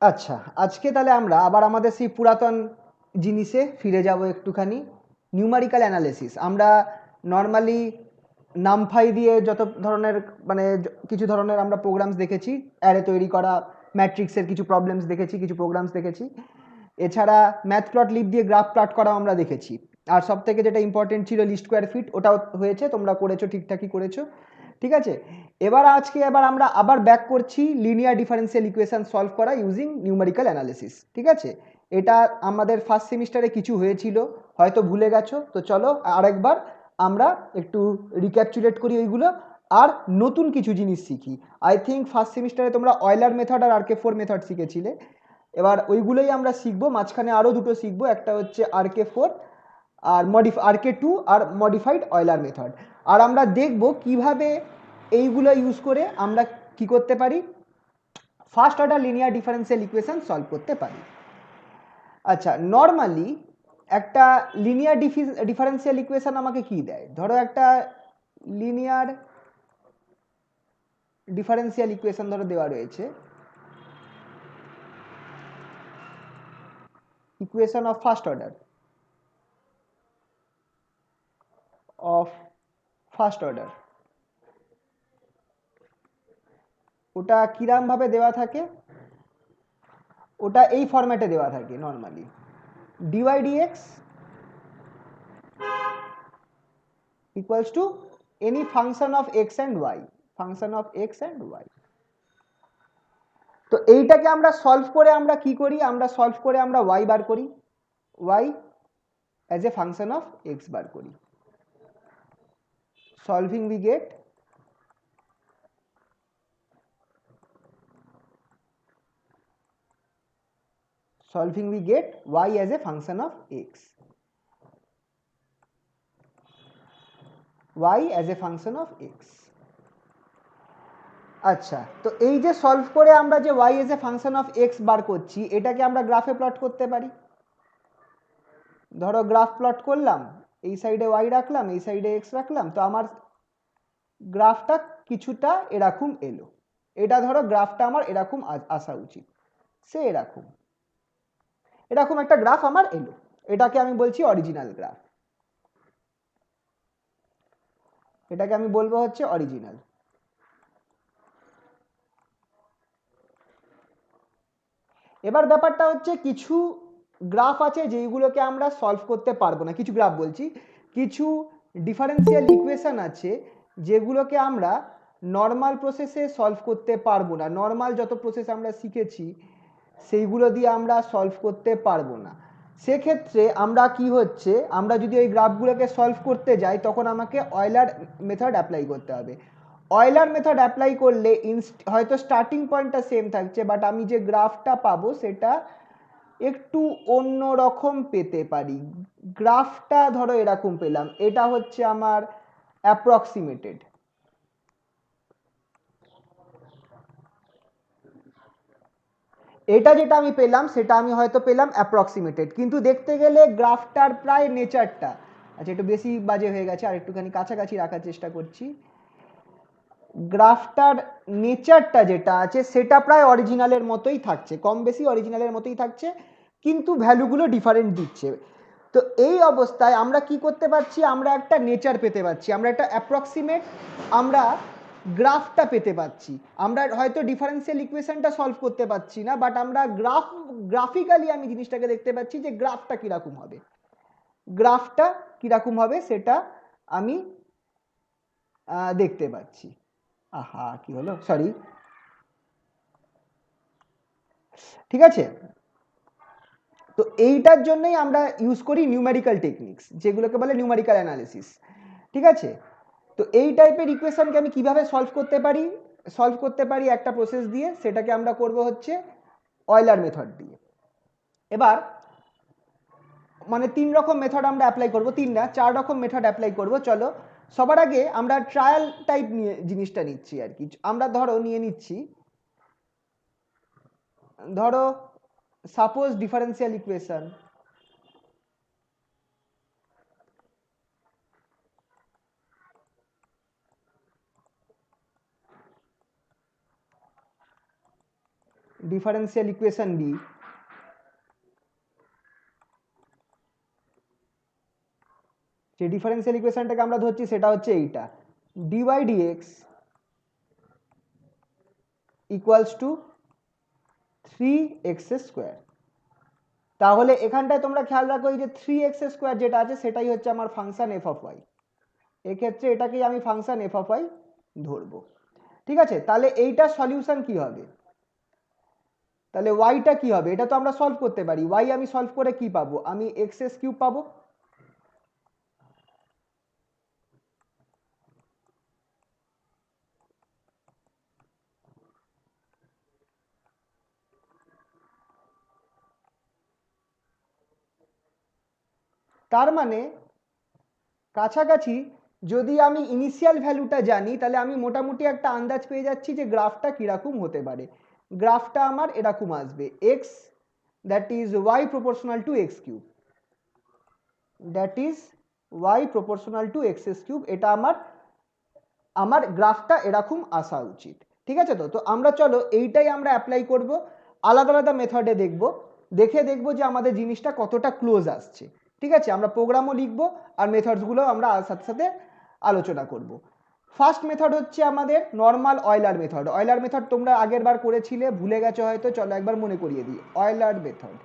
আচ্ছা, আজকে তাহলে আমরা আবার আমাদের সেই পুরাতন জিনিসে ফিরে যাব একটুখানি। Numerical analysis. আমরা নর্মালি নামফাই দিয়ে যত ধরনের মানে কিছু ধরনের আমরা প্রোগ্রামস দেখেছি, অ্যারে তৈরি করা, ম্যাট্রিক্সের কিছু প্রবলেমস দেখেছি, কিছু প্রোগ্রামস দেখেছি। এছাড়া ম্যাথপ্লটলিব দিয়ে গ্রাফ প্লট করাও আমরা দেখেছি। আর সব থেকে যেটা ইম্পর্টেন্ট ছিল লিস্ট স্কোয়ার ফিট, ওটাও হয়েছে, তোমরা করেছো, ঠিকঠাকই করেছো। ঠিক আছে, এবার আমরা আবার ব্যাক করছি লিনিয়ার ডিফারেন্সিয়াল ইকুয়েশন সলভ করা ইউজিং নিউমেরিক্যাল অ্যানালিসিস। ঠিক আছে, এটা আমাদের ফার্স্ট সেমিস্টারে কিছু হয়েছিল, হয়তো ভুলে গেছো। তো চলো আরেকবার আমরা একটু রিক্যাপচুলেট করি ওইগুলো, আর নতুন কিছু জিনিস শিখি। আই থিঙ্ক ফার্স্ট সেমিস্টারে তোমরা অয়লার মেথড আর RK4 মেথড শিখেছিলে, এবার ওইগুলোই আমরা শিখবো। মাঝখানে আরও দুটো শিখবো, একটা হচ্ছে RK4 আর RK2 আর মডিফাইড অয়লার মেথড। আর আমরা দেখব কিভাবে এইগুলো ইউজ করে আমরা কি করতে পারি, first order linear differential equation solve করতে পারি। আচ্ছা, নর্মালি একটা লিনিয়ার ডিফারেন্সিয়াল ইকুয়েশন আমাকে কি দেয়? ধরো একটা লিনিয়ার ডিফারেন্সিয়াল ইকুয়েশন ধরো দেওয়া রয়েছে, ইকুয়েশন অফ ফার্স্ট অর্ডার, ওটা কিরাম ভাবে দেওয়া থাকে? ওটা এই ফরম্যাটে দেওয়া থাকে normally, dy dx equals to any function of x and y, function of x and y। তো এইটাকে আমরা সলভ করে আমরা কি করি, আমরা সলভ করে আমরা y বার করি, y as a function of x বার করি। Solving we get y as a function of x, y as a function of x। আচ্ছা, তো এই যে সলভ করে আমরা যে y as a function of x বার করছি, এটাকে আমরা গ্রাফে প্লট করতে পারি। ধরো গ্রাফ প্লট করলাম, এই সাইডে y রাখলাম, এই সাইডে x রাখলাম, তো আমার গ্রাফটা কিছুটা এরকম এলো। এটা ধরো গ্রাফটা আমার এরকম আসা উচিত, সে এরকম এরকম একটা গ্রাফ আমার এলো, এটাকে আমি বলছি অরিজিনাল গ্রাফ, এটাকে আমি বলবো হচ্ছে অরিজিনাল। এবার ব্যাপারটা হচ্ছে কিছু গ্রাফ আছে যেইগুলোকে আমরা সলভ করতে পারবো না, কিছু গ্রাফ বলছি, কিছু ডিফারেন্সিয়াল ইকুয়েশন আছে যেগুলোকে আমরা নর্মাল প্রসেসে সলভ করতে পারবো না। নর্মাল যত প্রসেস আমরা শিখেছি সেইগুলো দিয়ে আমরা সলভ করতে পারবো না। সেক্ষেত্রে আমরা কি হচ্ছে, আমরা যদি ওই গ্রাফগুলোকে সলভ করতে যাই তখন আমাকে অয়লার মেথড অ্যাপ্লাই করতে হবে। অয়লার মেথড অ্যাপ্লাই করলে হয়তো স্টার্টিং পয়েন্টটা সেম থাকছে, বাট আমি যে গ্রাফটা পাবো সেটা একটু অন্য রকম পেতে পারি। গ্রাফটা ধরো এরকম পেলাম, এটা হচ্ছে আমার অ্যাপ্রক্সিমেটেড, এটা যেটা আমি পেলাম সেটা আমি হয়তো পেলাম অ্যাপ্রক্সিমেটেড, কিন্তু দেখতে গেলে গ্রাফটার প্রায় নেচারটা, আচ্ছা একটু বেশি বাজে হয়ে গেছে, আর একটুখানি কাছাকাছি রাখার চেষ্টা করছি, গ্রাফটার নেচারটা যেটা আছে সেটা প্রায় অরিজিনালের মতোই থাকছে, কম বেশি অরিজিনালের মতোই থাকছে, কিন্তু ভ্যালুগুলো ডিফারেন্ট দিচ্ছে। তো এই অবস্থায় আমরা কি করতে পারছি, আমরা একটা নেচার পেতে পারছি, আমরা একটা অ্যাপ্রক্সিমেট আমরা গ্রাফটা পেতে পারছি। আমরা হয়তো ডিফারেন্সিয়াল ইকুয়েশনটা সলভ করতে পারছি না, বাট আমরা গ্রাফিক্যালি আমি জিনিসটাকে দেখতে পাচ্ছি যে গ্রাফটা কিরকম হবে, গ্রাফটা কিরকম হবে সেটা আমি দেখতে পাচ্ছি। আহা কি হলো, সরি। ঠিক আছে, তো এইটার জন্যই আমরা ইউজ করি নিউমেরিক্যাল টেকনিক্স, যেগুলোকে বলে নিউমেরিক্যাল অ্যানালিসিস। ঠিক আছে, তো এই টাইপের ইকুয়েশনকে আমি কিভাবে সলভ করতে পারি, সলভ করতে পারি একটা প্রসেস দিয়ে, সেটাকে আমরা করব হচ্ছে অয়লার মেথড দিয়ে। এবার মানে 3 রকম মেথড আমরা অ্যাপ্লাই করব, 3 না 4 রকম মেথড অ্যাপ্লাই করব। চলো সবার আগে আমরা ট্রায়াল টাইপ নিয়ে জিনিসটা নিচ্ছি আর কি। আমরা ধরো নিয়ে নিচ্ছি, ধরো suppose differential equation, differential equation be, যে ডিফারেন্সিয়াল ইকুয়েশনটাকে আমরা ধরছি সেটা হচ্ছে এইটা, dy dx equals to 3x square. তাহলে এখানটায় তোমরা খেয়াল রাখো এই যে 3x স্কোয়ার যেটা আছে সেটাই হচ্ছে আমার ফাংশন এফ অফ ওয়াই। এক্ষেত্রে এটাকেই আমি ফাংশন এফ অফ ওয়াই ধরবো। ঠিক আছে, তাহলে এইটার সলিউশন কি হবে? তাহলে ওয়াইটা কি হবে? এটা তো আমরা সলভ করতে পারি। ওয়াই আমি সলভ করে কি পাবো? আমি এক্স এস কিউব পাবো। তার মানে কাছাকাছি যদি আমি ইনিশিয়াল ভ্যালুটা জানি তাহলে আমি মোটামুটি একটা আন্দাজ পেয়ে যাচ্ছি যে গ্রাফটা কিরকম হতে পারে। গ্রাফটা আমার এরকম আসবে, x that is Y proportional to x cube, that is Y proportional to X S cube. এটা আমার গ্রাফটা এরকম আসা উচিত। ঠিক আছে, তো তো আমরা চলো এইটাই আমরা অ্যাপ্লাই করব, আলাদা আলাদা মেথডে দেখব, দেখবো যে আমাদের জিনিসটা কতটা ক্লোজ আসছে। ঠিক আছে, আমরা প্রোগ্রামও লিখবো আর মেথডসগুলো আমরা সাথে সাথে আলোচনা করব। ফার্স্ট মেথড হচ্ছে আমাদের normal Euler method. Euler method তোমরা আগের বার করেছিলে, ভুলে গেছো হয়তো, চলো একবার মনে করিয়ে দিই। অয়লার মেথড,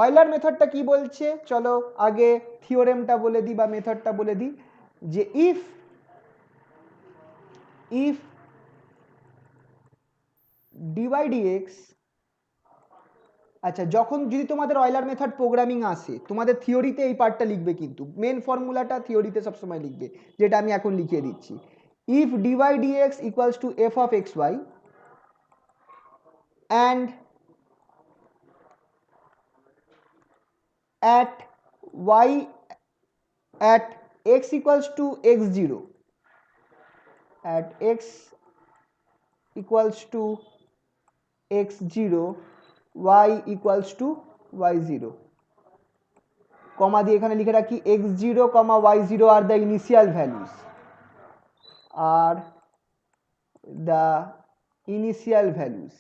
অয়লার মেথডটা কি বলছে চলো আগে থিওরেমটা বলে দিই বা মেথডটা বলে দিই, যে ইফ dy dx, আচ্ছা যখন যদি তোমাদের অয়লার মেথড প্রোগ্রামিং আসে তোমাদের থিওরিতে এই পার্টটা লিখবে, কিন্তু মেন ফর্মুলাটা থিওরিতে সবসময় লিখবে, যেটা আমি এখন লিখিয়ে দিচ্ছি। If dy dx equals to F of X Y and at y at x equals to x0, at x equals to x0, y equals to y0, কমা দিয়ে এখানে লিখে রাখি x0, y0 are the initial values, are the initial values.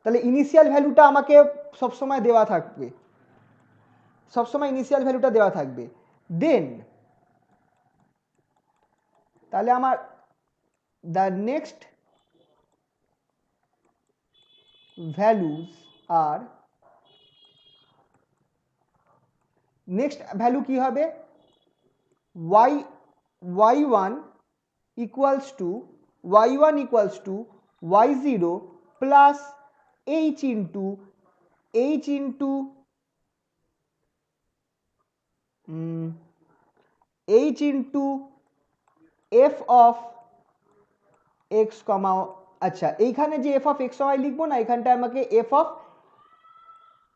তাহলে initial ভ্যালুটা আমাকে সবসময় দেওয়া থাকবে, সবসময় ইনিশিয়াল ভ্যালুটা দেওয়া থাকবে। দেন তাহলে আমার দ্য নেক্সট ভ্যালুস আর নেক্সট ভ্যালু কি হবে? y1 equals to y0 plus h into f of x, আচ্ছা এইখানে যে f of x y লিখবো না, এখানটা আমাকে f of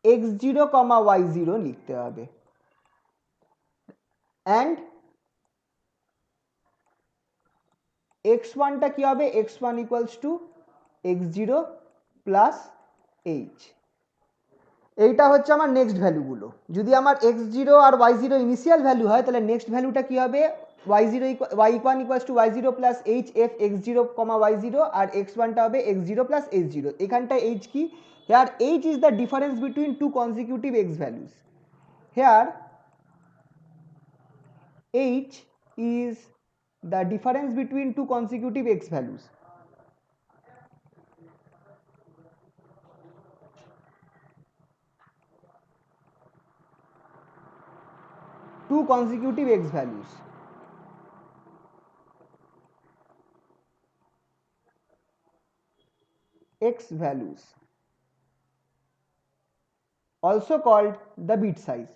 x0, y0 লিখতে হবে। অ্যান্ড x1টা কি হবে? x1 equals two x0 plus h। এইটা হচ্ছে আমার নেক্সট ভ্যালুগুলো। যদি আমার x0 আর y0 ইনিশিয়াল ভ্যালু হয় তাহলে নেক্সট ভ্যালুটা কি হবে? y1 equals to y0 plus h f x0, y0, আর x1টা হবে x0 প্লাস h0। এখানটা h কি? Here h is the difference between two consecutive x values. Here h is the difference between two consecutive x values. Two consecutive x values. X values, also called the bit size.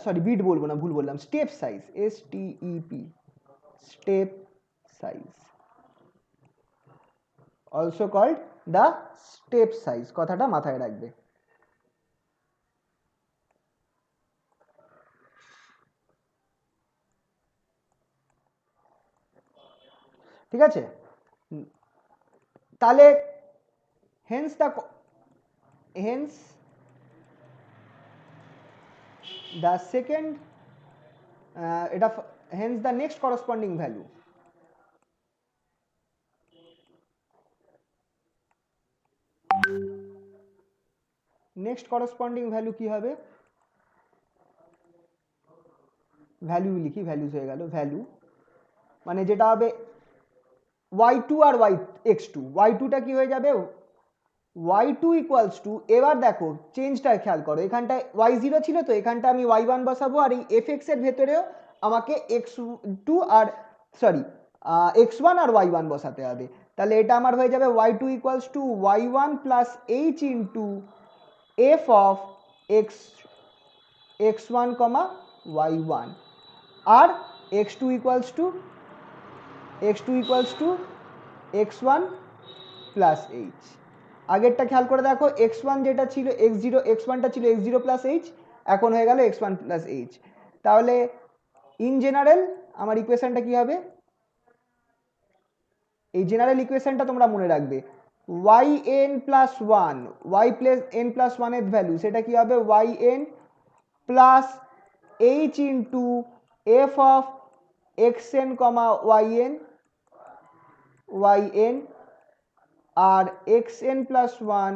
Sorry, bit বলবো না, ভুল বললাম, step size, STEP, step size, also called the step size, কথাটা মাথায় রাখবে। ঠিক আছে, তাহলে hence the second এটা hence the next corresponding value next corresponding value কি হবে, ভ্যালু লিখি, ভ্যালুজ হয়ে গেল, ভ্যালু মানে যেটা হবে y2 আর x2, y2টা কি হয়ে যাবে y2 ইকুয়ালস টু, এবার দেখো চেঞ্জটা খেয়াল করো, এখানটায় y0 ছিল তো এখানটা আমি y1 বসাবো, আর এই fx এর ভেতরেও আমাকে x2 আর সরি x1 আর y1 বসাতে হবে, তাহলে এটা আমার হয়ে যাবে y2 equals to y1 plus h into f of x1 comma y1 আর x2 equals to x1 plus h। আগেরটা খেয়াল করে দেখো, x1 যেটা ছিল x1টা ছিল x0 প্লাস h, এখন হয়ে গেল x1 প্লাস h। তাহলে ইন জেনারেল আমার ইকুয়েশনটা কি হবে, এই জেনারেল ইকুয়েশনটা তোমরা মনে রাখবে, yn plus 1 y plus n plus 1 এর ভ্যালু সেটা কি হবে yn plus h into f of xn comma yn আর xn plus 1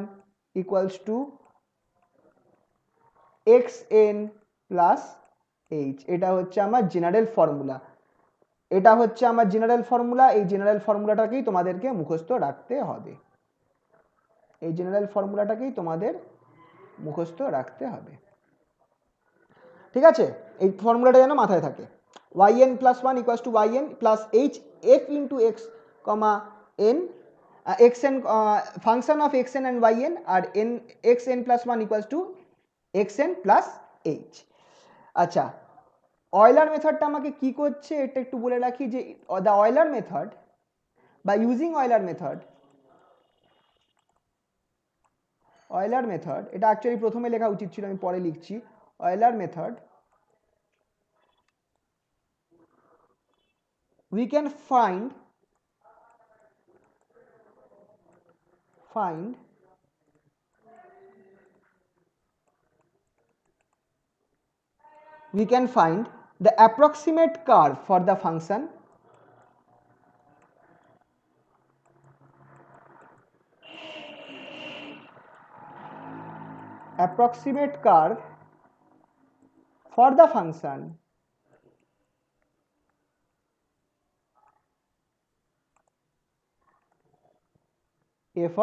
equals to xn plus h। এটা হচ্ছে আমার জেনারেল ফর্মুলা, এটা হচ্ছে আমার জেনারেল ফর্মুলা। এই জেনারেল ফর্মুলাটাকেই তোমাদেরকে মুখস্থ রাখতে হবে, এই জেনারেল ফর্মুলাটাকেই তোমাদের মুখস্থ রাখতে হবে, ঠিক আছে? এই ফর্মুলাটা যেন মাথায় থাকে, yn plus 1 equals to yn plus h f into x comma n xn function of xn and yn আর n xn plus 1 equals to xn plus h। আচ্ছা, অয়লার মেথডটা আমাকে কি করছে এটা একটু বলে রাখি, যে দ্য অয়লার মেথড বা using Euler method, Euler method এটা অ্যাকচুয়ালি প্রথমে লেখা উচিত ছিল, আমি পরে লিখছি। অয়লার মেথড we can find the approximate curve for the function f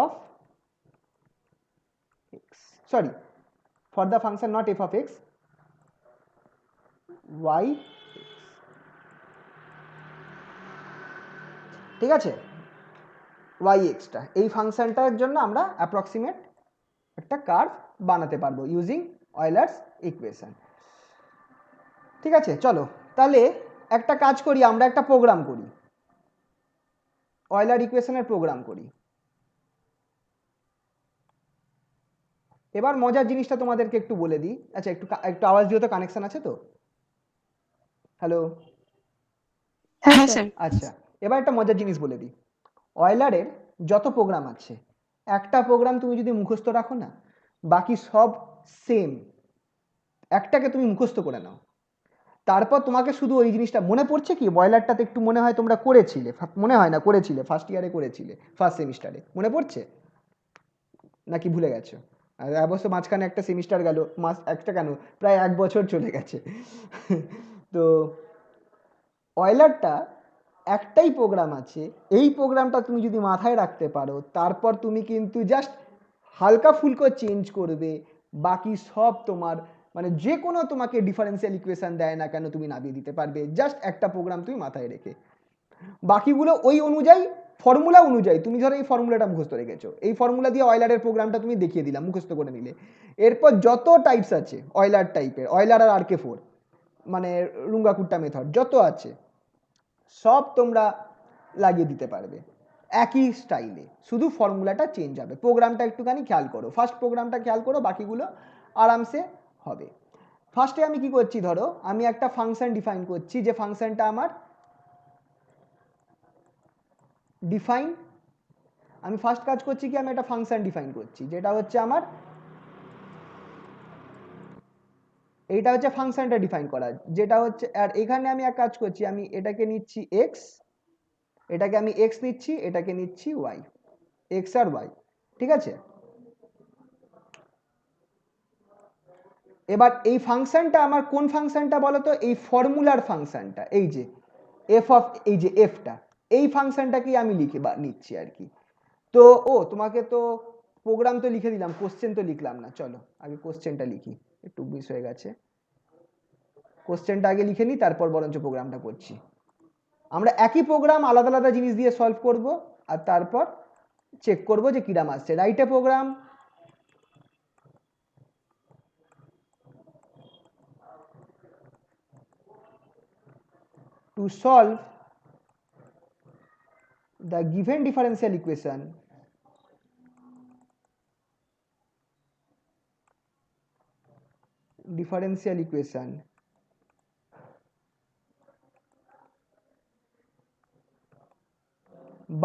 of x, sorry, for the function not f of x, y x, ঠিক আছে? yx টা, এই ফাংশনটার জন্য আমরা অ্যাপ্রক্সিমেট একটা কার্ভ বানাতে পারবো ইউজিং অয়লার্স ইকুয়েশন, ঠিক আছে? চলো তাহলে একটা কাজ করি, আমরা একটা প্রোগ্রাম করি, অয়লার ইকুয়েশনের প্রোগ্রাম করি। এবার মজার জিনিসটা তোমাদেরকে একটু বলে দিই। আচ্ছা, একটু আওয়াজ দিও তো, কানেকশন আছে তো? হ্যালো? হ্যাঁ স্যার। আচ্ছা, এবার একটা মজার জিনিস বলে দিই, অয়লারের যত প্রোগ্রাম আছে, একটা প্রোগ্রাম তুমি যদি মুখস্থ রাখো না, বাকি সব সেম, একটাকে তুমি মুখস্থ করে নাও, তারপর তোমাকে শুধু ওই জিনিসটা মনে পড়ছে কি, বয়লারটাতে একটু মনে হয় তোমরা করেছিলে, মনে হয় না করেছিলে, ফার্স্ট ইয়ারে করেছিলে, ফার্স্ট সেমিস্টারে, মনে পড়ছে নাকি ভুলে গেছো? আর অবশ্য মাঝখানে একটা সেমিস্টার গেল, একটা কেন প্রায় 1 বছর চলে গেছে। তো অয়লারটা একটাই প্রোগ্রাম আছে, এই প্রোগ্রামটা তুমি যদি মাথায় রাখতে পারো, তারপর তুমি কিন্তু জাস্ট হালকা ফুলকো চেঞ্জ করবে, বাকি সব তোমার মানে যে কোনো তোমাকে ডিফারেন্সিয়াল ইকুয়েশন দেয় না কেন তুমি নামিয়ে দিতে পারবে, জাস্ট একটা প্রোগ্রাম তুমি মাথায় রেখে। বাকিগুলো ওই অনুযায়ী, ফর্মুলা অনুযায়ী, তুমি ধরো এই ফর্মুলাটা মুখস্থ রেখেছো, এই ফর্মুলা দিয়ে অয়লারের প্রোগ্রামটা তুমি দেখিয়ে দিলাম, মুখস্থ করে নিলে। এরপর যত টাইপস আছে অয়লার টাইপের, অয়লার আর RK4 মানে রুঙ্গাকুট্টা মেথড যত আছে, সব তোমরা লাগিয়ে দিতে পারবে একই স্টাইলে, শুধু ফর্মুলাটা চেঞ্জ হবে। প্রোগ্রামটা একটুখানি খেয়াল করো, ফার্স্ট প্রোগ্রামটা খেয়াল করো, বাকিগুলো আরামসে হবে। ফার্স্টে আমি কি করছি, ধরো আমি একটা ফাংশন ডিফাইন করছি, যে ফাংশনটা আমার ডিফাইন আমি ফার্স্ট কাজ করছি কি, আমি একটা ফাংশন ডিফাইন করছি, যেটা হচ্ছে আমার এইটা হচ্ছে ফাংশনটা ডিফাইন করা, যেটা হচ্ছে, আর এখানে আমি এক কাজ করছি, আমি এটাকে নিচ্ছি এক্স, এটাকে আমি এক্স নিচ্ছি, এটাকে নিচ্ছি ওয়াই, এক্স আর ওয়াই, ঠিক আছে। এবার এই ফাংশনটা আমার কোন ফাংশনটা বলো তো, এই ফর্মুলার ফাংশনটা, এই যে এফ অফ, এই যে এফটা, এই ফাংশনটাকেই আমি লিখে বা নিচ্ছি আর কি। তো তোমাকে তো প্রোগ্রাম তো লিখে দিলাম, কোশ্চেন তো লিখলাম না, চলো আগে কোশ্চেনটা লিখি, একটু মিস হয়ে গেছে, কোশ্চেনটা আগে লিখে নিই, তারপর বরঞ্চ প্রোগ্রামটা করছি। আমরা একই প্রোগ্রাম আলাদা আলাদা জিনিস দিয়ে সলভ করব, আর তারপর চেক করব যে কিরাম আসছে। Write a program to solve the given differential equation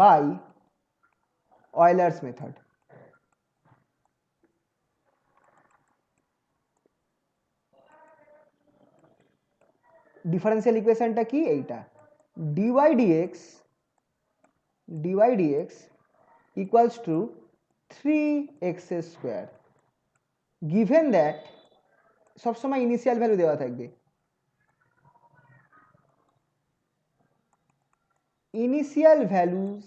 by Euler's method. Differential ইকুয়েশনটা কি, এইটা dy dx equals to 3x square, given that, সবসময় ইনিশিয়াল ভ্যালু দেওয়া থাকবে, initial values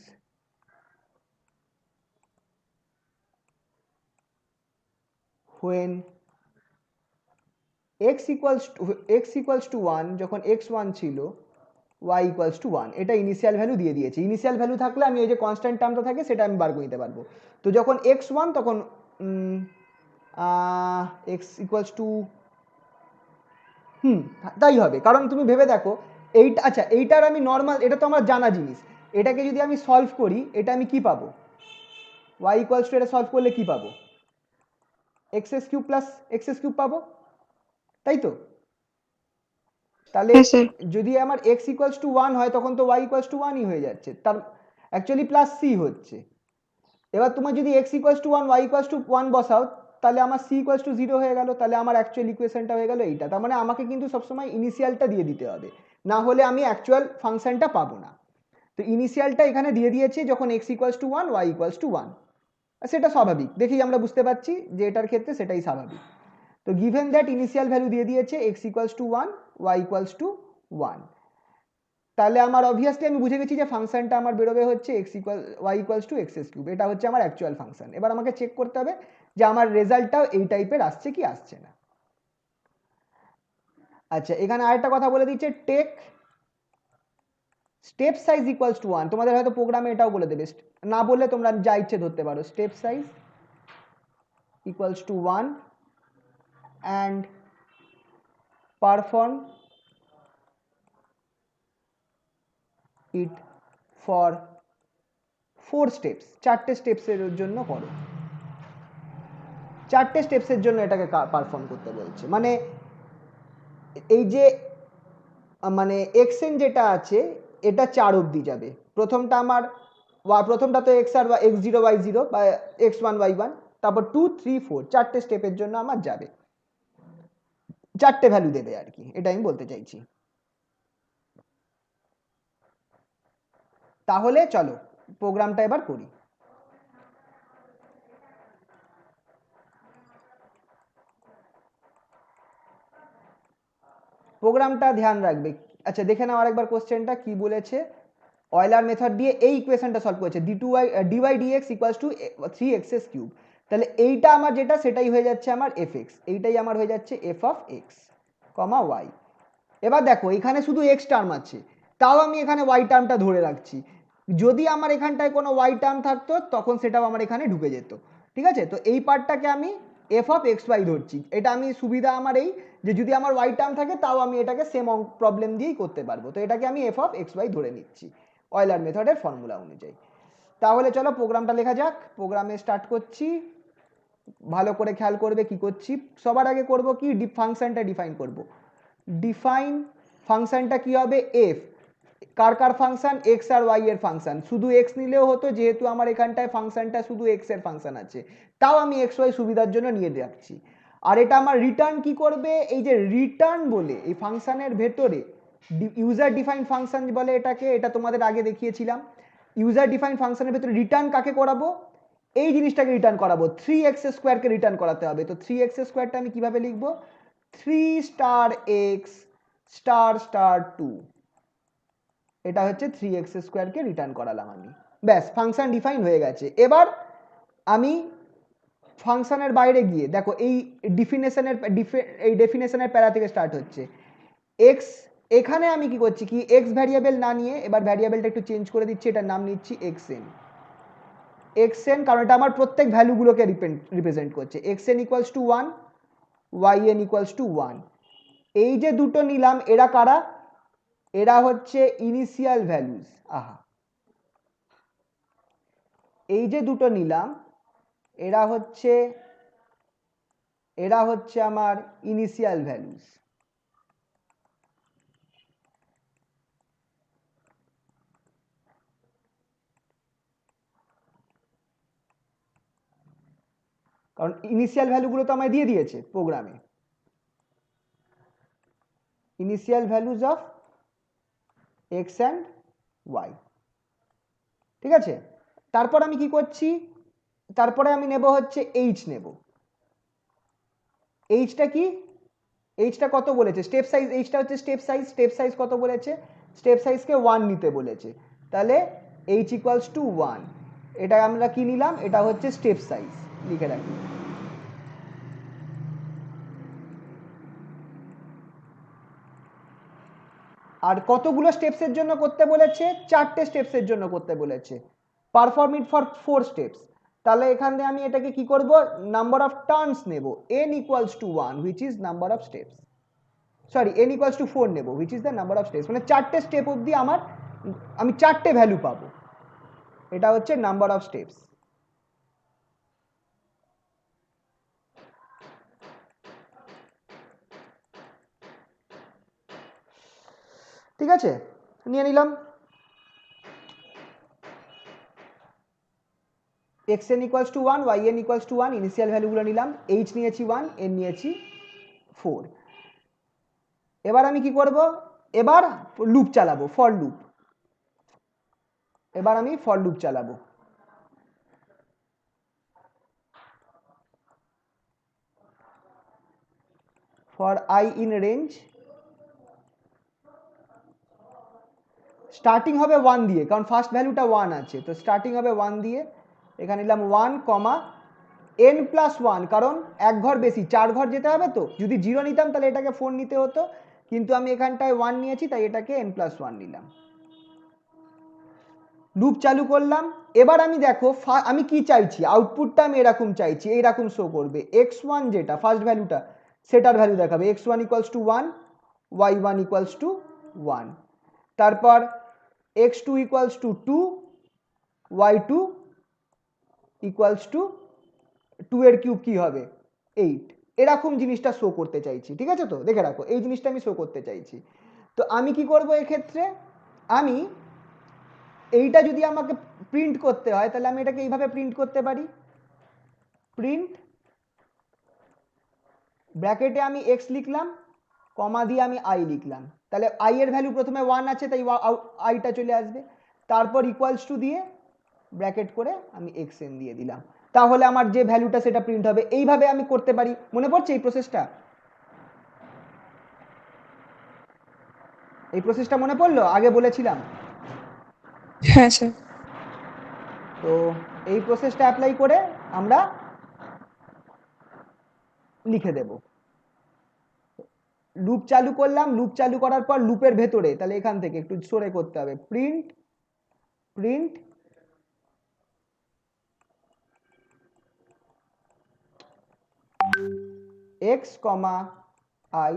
when x equals to 1, যখন x 1 ছিল, y equals to 1, এটা initial value দিয়ে দিয়েছে। ইনিশিয়াল ভ্যালু থাকলে আমি ওই যে কনস্ট্যান্ট টার্মটা থাকে সেটা আমি বার করে নিতে পারবো। তো যখন x 1 তখন x equals to, তাই হবে, কারণ তুমি ভেবে দেখো, এইটা, আচ্ছা এইটার আমি নর্মাল, এটা তো আমার জানা জিনিস, এটাকে যদি আমি সলভ করি, এটা আমি কি পাবো, y equals to, এটা সলভ করলে কি পাবো, x cube plus x cube পাবো, তাই তো? তাহলে হ্যাঁ স্যার। যদি আমার x ইকুয়ালস টু 1 হয়, তখন তো y ইকুয়ালস টু 1ই হয়ে যাচ্ছে, তার অ্যাকচুয়ালি প্লাস c হচ্ছে। এবার তোমার যদি x equals to 1 y equals to 1 বসাও, তাহলে আমার c ইকুয়ালস টু 0 হয়ে গেল, তাহলে আমার অ্যাকচুয়াল ইকুয়েশনটা হয়ে গেল এইটা। তার মানে আমাকে কিন্তু সবসময় ইনিশিয়ালটা দিয়ে দিতে হবে, না হলে আমি অ্যাকচুয়াল ফাংশনটা পাবো না। তো ইনিশিয়ালটা এখানে দিয়ে দিয়েছে যখন x equals to 1 y equals to 1, সেটা স্বাভাবিক, দেখেই আমরা বুঝতে পারছি যে এটার ক্ষেত্রে সেটাই স্বাভাবিক। তো গিভেন দ্যাট ইনিশিয়াল ভ্যালু দিয়ে দিয়েছে x equals to 1 y equals to 1, তাহলে আমার অবভিয়াসলি আমি বুঝে গেছি যে ফাংশনটা আমার বেরোবে হচ্ছে y equals to x cube, এটা হচ্ছে আমার অ্যাকচুয়াল ফাংশন। এবার আমাকে চেক করতে হবে যে আমার রেজাল্টটাও এই টাইপের আসছে কি আসছে না। আচ্ছা, এখানে আরেকটা কথা বলে দিচ্ছে, take step size equals to 1, তোমাদের হয়তো প্রোগ্রামে এটাও বলে দেবে, না বললে তোমরা যা ইচ্ছে ধরতে পারো, step size equals to 1 and perform it for 4 steps, 4টে স্টেপসের জন্য করো, 4টে স্টেপসের জন্য এটাকে পারফর্ম করতে বলছে। মানে এই যে মানে এক্সএন যেটা আছে, এটা 4 অবধি যাবে। প্রথমটা তো এক্স আর এক্স জিরো ওয়াই জিরো বা এক্স ওয়ান ওয়াই ওয়ান, তারপর 2 3 4, 4টে স্টেপের জন্য আমার যাবে, 4টে ভ্যালু দেবে আর কি, এটা আমি বলতে চাইছি। তাহলে চলো প্রোগ্রামটা এবার করি। প্রোগ্রামটা ধ্যান রাখবে। আচ্ছা দেখে নাও আরেকবার কোশ্চেনটা কি বলেছে। অয়লার মেথড দিয়ে এই ইকুয়েশনটা সলভ করেছে, dy dx equals to 3x cube. তাহলে এইটা আমার যেটা, সেটাই হয়ে যাচ্ছে আমার fx, এইটাই আমার হয়ে যাচ্ছে f অফ x, y। এবার দেখো এখানে শুধু x টার্ম আছে, তাও আমি এখানে y টার্মটা ধরে রাখছি। যদি আমার এখানটায় কোনো y টার্ম থাকতো, তখন সেটাও আমার এখানে ঢুকে যেত, ঠিক আছে। তো এই পার্টটাকে আমি f অফ এক্স ওয়াই ধরছি। এটা আমি সুবিধা আমার এই যে যদি আমার y টার্ম থাকে, তাও আমি এটাকে সেম প্রবলেম দিয়েই করতে পারবো। তো এটাকে আমি f অফ এক্স ওয়াই ধরে নিচ্ছি অয়লার মেথডের ফর্মুলা অনুযায়ী। তাহলে চলো প্রোগ্রামটা লেখা যাক। প্রোগ্রামে স্টার্ট করছি, ভালো করে খেয়াল করবে কি করছি। সবার আগে করব কি, ফাংশনটা ডিফাইন করব। ডিফাইন ফাংশনটা কি হবে, এফ। কার কার ফাংশন, এক্স আর ওয়াই এর ফাংশন। শুধু এক্স নিলেও হতো, যেহেতু আমার এখানটায় ফাংশনটা শুধু এক্স এর ফাংশন আছে, তাও আমি এক্স ওয়াই সুবিধার জন্য নিয়ে রাখছি। আর এটা আমার রিটার্ন কি করবে, এই যে রিটার্ন বলে এই ফাংশনের ভেতরে ইউজার ডিফাইন ফাংশন বলে এটাকে, এটা তোমাদের আগে দেখিয়েছিলাম। ইউজার ডিফাইন ফাংশনের ভেতরে রিটার্ন কাকে করাবো, এই জিনিসটাকে রিটার্ন করাবো, 3x স্কোয়ারকে রিটার্ন করাতে হবে। তো 3x স্কোয়ারটা আমি কিভাবে লিখবো, 3 স্টার এক্স স্টার স্টার 2, এটা হচ্ছে 3x স্কোয়ারকে রিটার্ন করালাম আমি। ব্যাস, ফাংশন ডিফাইন হয়ে গেছে। এবার আমি ফাংশনের বাইরে গিয়ে দেখো, এই ডেফিনেশনের প্যারা থেকে স্টার্ট হচ্ছে। এক্স, এখানে আমি কি করছি কি, এক্স ভ্যারিয়েবল না নিয়ে এবার ভ্যারিয়েবলটা একটু চেঞ্জ করে দিচ্ছি, এটার নাম নিচ্ছি xn। xn কারণ এটা আমার প্রত্যেক ভ্যালুগুলোকে রিপ্রেজেন্ট করছে। xn equals to 1, yn equals to 1। এই যে দুটো নিলাম, এরা কারা, এরা হচ্ছে ইনিশিয়াল ভ্যালুস। আহা, এই যে দুটো নিলাম এরা হচ্ছে আমার ইনিশিয়াল ভ্যালুস। কারণ ইনিশিয়াল ভ্যালুগুলো তো আমায় দিয়ে দিয়েছে প্রোগ্রামে, initial values of X and Y. ঠিক আছে, তারপর আমি কি করছি, তারপরে আমি নেব হচ্ছে এইচ নেব। এইচটা কি, এইচটা কত বলেছে, স্টেপ সাইজ, এইচটা হচ্ছে স্টেপ সাইজ। স্টেপ সাইজ কত বলেছে, স্টেপ সাইজকে 1 নিতে বলেছে, তাহলে এইচ ইকুয়ালস টু 1। এটা আমরা কি নিলাম, এটা হচ্ছে স্টেপ সাইজ, লিখে রাখি। আর কতগুলো স্টেপসের জন্য করতে বলেছে, 4টে স্টেপসের জন্য করতে বলেছে। Perform it for 4 steps. তাহলে এখানে আমি এটাকে কি করব, নাম্বার অফ টার্নস নেব, n equals to 1 which is number of steps, sorry n equals to 4 নেব which is the number of steps. মানে 4টে স্টেপ অবধি আমি 4টে ভ্যালু পাবো, এটা হচ্ছে নাম্বার অফ স্টেপস। ঠিক আছে, নিয়ে নিলাম xn equals to 1, yn equals to 1, initial ভ্যালুগুলো নিলাম, h নিয়েছি 1, n নিয়েছি 4। এবার আমি কি করব, এবার লুপ চালাবো, ফর লুপ। এবার আমি ফর লুপ চালাবো। For i in range, starting হবে 1 দিয়ে, কারণ ফার্স্ট ভ্যালুটা 1 আছে, তো স্টার্টিং হবে 1 দিয়ে। এখানে নিলাম 1 কমা n প্লাস 1, কারণ এক ঘর বেশি, 4 ঘর যেতে হবে, তো যদি 0 নিতাম তাহলে এটাকে 4 নিতে হতো, কিন্তু আমি এখানটায় 1 নিয়েছি তাই এটাকে n প্লাস 1 নিলাম। লুপ চালু করলাম। এবার আমি দেখো আমি কি চাইছি, আউটপুটটা আমি এরকম চাইছি, এইরকম শো করবে। x1 যেটা ফার্স্ট ভ্যালুটা, সেটার ভ্যালু দেখাবে, x1 equals to 1, y1 equals to 1। তারপর x2 equals two 2, y2 equals two 2 এর কিউব কি হবে 8, এরকম জিনিসটা শো করতে চাইছি। ঠিক আছে, তো দেখে রাখো, এই জিনিসটা আমি শো করতে চাইছি। তো আমি কি করব এক্ষেত্রে, আমি এইটা যদি আমাকে প্রিন্ট করতে হয় তাহলে আমি এটাকে এইভাবে প্রিন্ট করতে পারি, প্রিন্ট ব্র্যাকেটে আমি x লিখলাম, কমা দিয়ে আমি i লিখলাম, তাহলে i এর ভ্যালু প্রথমে 1 আছে তাই iটা চলে আসবে, তারপর ইকুয়ালস টু দিয়ে ব্র্যাকেট করে আমি xn দিয়ে দিলাম, তাহলে আমার যে ভ্যালুটা সেটা প্রিন্ট হবে। এইভাবে আমি করতে পারি, মনে পড়ছে এই প্রসেসটা, এই প্রসেসটা মনে পড়লো, আগে বলেছিলাম। হ্যাঁ স্যার। তো এই প্রসেসটা অ্যাপ্লাই করে আমরা লিখে দেব। লুপ চালু করলাম, লুপ চালু করার পর লুপের ভেতরে, তাহলে এখান থেকে একটু সরে করতে হবে, print print x comma i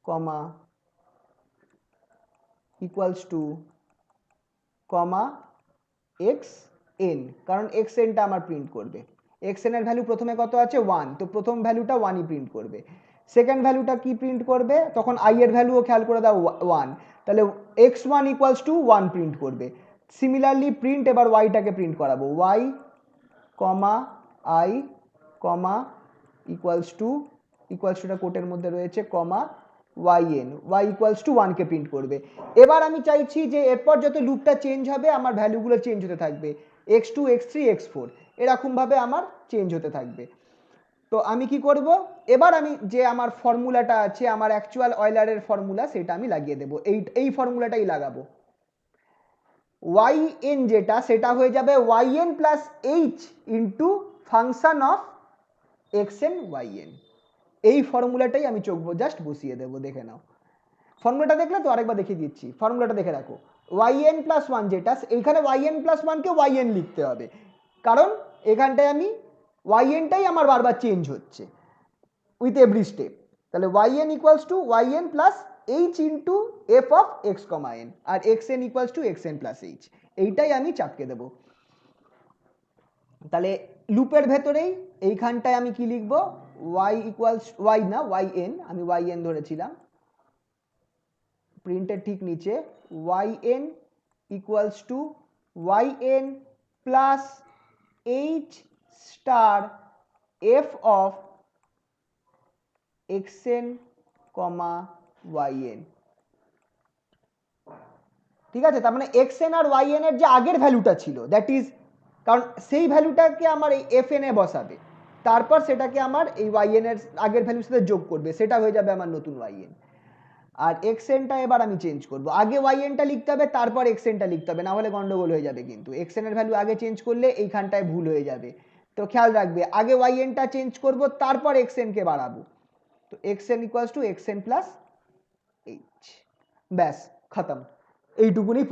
comma equals to comma xn, কারণ xnটা আমার প্রিন্ট করবে। xn এর ভ্যালু প্রথমে কত আছে 1, তো প্রথম ভ্যালুটা 1ই প্রিন্ট করবে। সেকেন্ড ভ্যালুটা কি প্রিন্ট করবে, তখন i এর ভ্যালুও খেয়াল করে দাও 1, তাহলে x1 ইকুয়ালস টু 1 প্রিন্ট করবে। সিমিলারলি প্রিন্ট, এবার ওয়াইটাকে প্রিন্ট করাবো, Y comma I comma equals টুটা কোটের মধ্যে রয়েছে comma Y N, Y equals to 1কে প্রিন্ট করবে। এবার আমি চাইছি যে এরপর যত লুপটা চেঞ্জ হবে আমার ভ্যালুগুলো চেঞ্জ হতে থাকবে, x2 x3 x4 এরকমভাবে আমার চেঞ্জ হতে থাকবে। তো আমি কি করব, এবার আমি যে আমার ফর্মুলাটা আছে, আমার অ্যাকচুয়াল অয়লারের ফর্মুলা, সেটা আমি লাগিয়ে দেবো, এই ফর্মুলাটাই লাগাবো। yn যেটা, সেটা হয়ে যাবে yn plus H into function of xn yn। এই ফর্মুলাটাই আমি জাস্ট বসিয়ে দেবো, দেখে নাও। ফর্মুলাটা দেখলে তো, আরেকবার দেখিয়ে দিচ্ছি, ফর্মুলাটা দেখে রাখো। yn প্লাস 1 যেটা, এইখানে yn প্লাস 1কে yn লিখতে হবে, কারণ এখানটায় আমি ynটাই আমার বারবার চেঞ্জ হচ্ছে উইথ এভরি স্টেপ। তাহলে yn equals to yn plus H into F of X comma N, আর xn equals two xn plus H, এইটাই আমি চাপকে দেবো। তাহলে লুপের ভেতরেই এইখানটায় আমি কি লিখবো, y ইকুয়ালস y না yn, আমি yn ধরেছিলাম, প্রিন্টের ঠিক নিচে yn equals to yn plus H star F of xn comma yn। ঠিক আছে, তার মানে xn আর yn এর যে আগের ভ্যালুটা ছিল, দ্যাট ইজ, কারণ সেই ভ্যালুটাকে আমার এই fn এ বসাবে, তারপর সেটাকে আমার এই yn এর আগের ভ্যালুর সাথে যোগ করবে, সেটা হয়ে যাবে আমার নতুন yn। আর xnটা এবার আমি চেঞ্জ করব, আগে ynটা লিখতে হবে তারপর xnটা লিখতে হবে, না হলে গন্ডগোল হয়ে যাবে কিন্তু, xn এর ভ্যালু আগে চেঞ্জ করলে এইখানটায় ভুল হয়ে যাবে। তো খেয়াল রাখবে, আগে ynটা চেঞ্জ করব তারপর xn কে বাড়াবো। তো xn equals two xn plus H, ব্যাস খতম। এইটুকুনি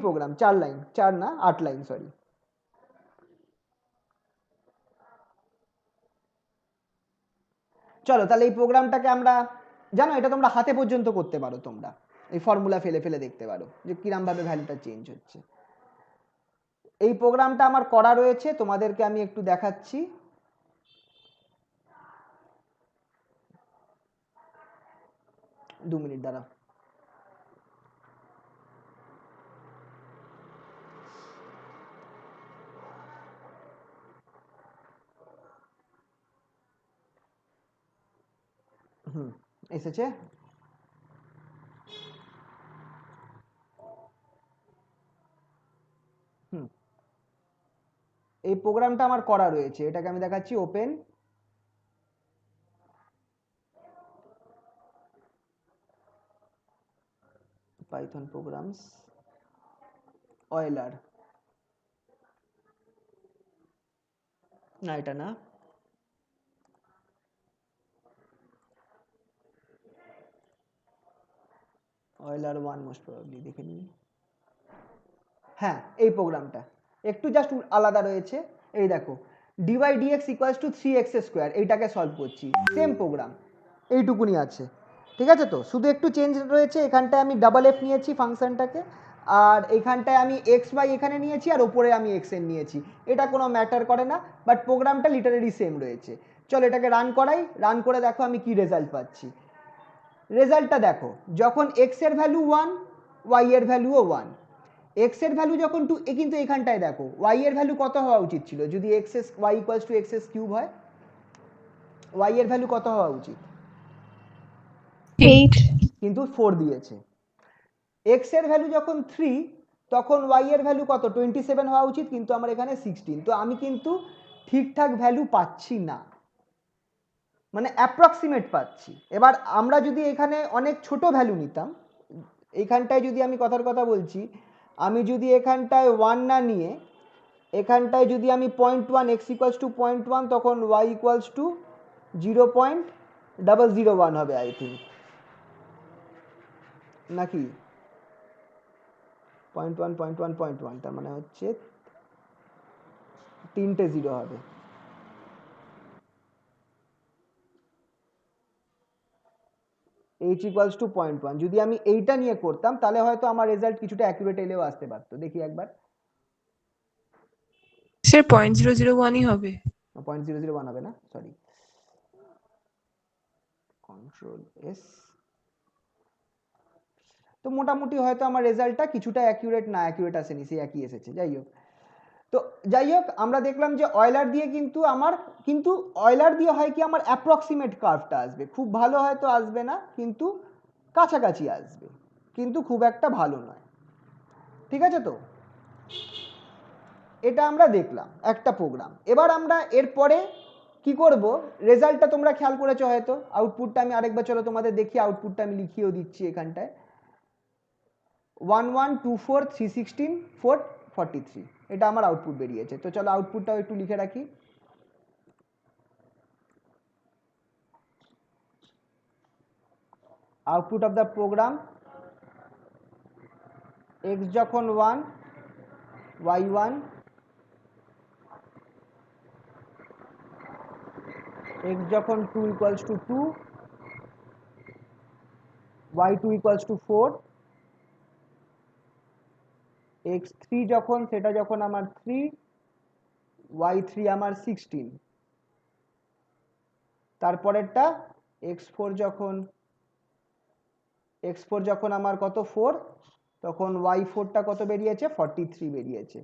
প্রোগ্রাম, 4 লাইন, 4 না 8 লাইন, সরি। চলো তাহলে এই প্রোগ্রামটাকে আমরা, জানো এটা তোমরা হাতে পর্যন্ত করতে পারো, তোমরা এই ফর্মুলা ফেলে ফেলে দেখতে পারো যে কিরম ভাবে ভ্যালুটা চেঞ্জ হচ্ছে। এই প্রোগ্রামটা আমার করা রয়েছে, তোমাদেরকে আমি একটু দেখাচ্ছি। দু মিনিট দাঁড়াও। এসেছে। এই প্রোগ্রামটা আমার করা রয়েছে, এটাকে আমি দেখাচ্ছি, ওপেন পাইথন প্রোগ্রামস অয়লার, না এটা না, অয়লার 1 মোস্ট প্রবাবলি, দেখে নিই। হ্যাঁ, এই প্রোগ্রামটা একটু জাস্ট আলাদা রয়েছে। এই দেখো, dy dx equals to 3x square, এইটাকে সলভ করছি, সেম প্রোগ্রাম, এইটুকুনি আছে। ঠিক আছে, তো শুধু একটু চেঞ্জ রয়েছে, এখানটায় আমি ডাবল এফ নিয়েছি ফাংশনটাকে, আর এখানটায় আমি এক্স ওয়াই এখানে নিয়েছি, আর ওপরে আমি এক্সএন নিয়েছি, এটা কোনো ম্যাটার করে না, বাট প্রোগ্রামটা লিটারেলি সেম রয়েছে। চলো এটাকে রান করাই, রান করে দেখো আমি কি রেজাল্ট পাচ্ছি। রেজাল্টটা দেখো, যখন এক্স এর ভ্যালু 1, ওয়াই এর ভ্যালুও 1, এক্স এর ভ্যালু যখন 2, কিন্তু এখানটায় দেখো ওয়াই এর ভ্যালু কত হওয়া উচিত ছিল, যদি X S Y equals to X S cube হয়, ওয়াই এর ভ্যালু কত হওয়া উচিত, 8, কিন্তু 4 দিয়েছে। এক্স এর ভ্যালু যখন 3, তখন ওয়াই এর ভ্যালু কত, 27 হওয়া উচিত, কিন্তু আমার এখানে 16। তো আমি কিন্তু ঠিকঠাক ভ্যালু পাচ্ছি না, মানে অ্যাপ্রক্সিমেট পাচ্ছি। এবার আমরা যদি এখানে অনেক ছোট ভ্যালু নিতাম, এখানটায় যদি আমি কথার কথা বলছি, আমি যদি এখানটায় 1 না নিয়ে এখানটায় যদি আমি 0.1 এক্স ইকুয়ালস টু 0.1, তখন ওয়াই ইকুয়ালস টু 0.001 হবে আই থিঙ্ক, নাকি 0.1 তার মানে হচ্ছে 3টে 0 হবে। h ইকুয়ালস টু 0.1, যদি আমি এইটা নিয়ে করতাম তাহলে হয়তো আমার রেজাল্ট কিছুটা অ্যাকুরেট এলেও আসতে পারতো। দেখি একবার, স্যার 0.001ই হবে। 0.001 হবে না, সরি, কন্ট্রোল এস, তো মোটামুটি হয়তো আমার রেজাল্টটা কিছুটা অ্যাকিউরেট না অ্যাকিউরেট আসেনি, সেই একই এসেছে। যাই হোক, তো যাই হোক আমরা দেখলাম যে অয়লার দিয়ে কিন্তু অয়লার দিয়ে হয় কি আমার অ্যাপ্রক্সিমেট কার্ভটা আসবে, খুব ভালো হয়তো আসবে না, কিন্তু কাছাকাছি আসবে, কিন্তু খুব একটা ভালো নয়। ঠিক আছে, তো এটা আমরা দেখলাম একটা প্রোগ্রাম। এবার আমরা এরপরে কি করব, রেজাল্টটা তোমরা খেয়াল করেছো হয়তো, আউটপুটটা আমি আরেকবার চলো তোমাদের দেখি, আউটপুটটা আমি লিখিয়েও দিচ্ছি এখানটায়, 1124 316 443, এটা আমার আউটপুট বেরিয়েছে। তো চলো আউটপুটটাও একটু লিখে রাখি। Output of the program, x যখন 1 y1, x যখন 2 equals to 2, y2 equals to 4, x3 যখন সেটা যখন আমার 3, y3 আমার 16, তারপরেরটা x4 যখন আমার কত 4, তখন y4টা কত বেরিয়েছে 43 বেরিয়েছে।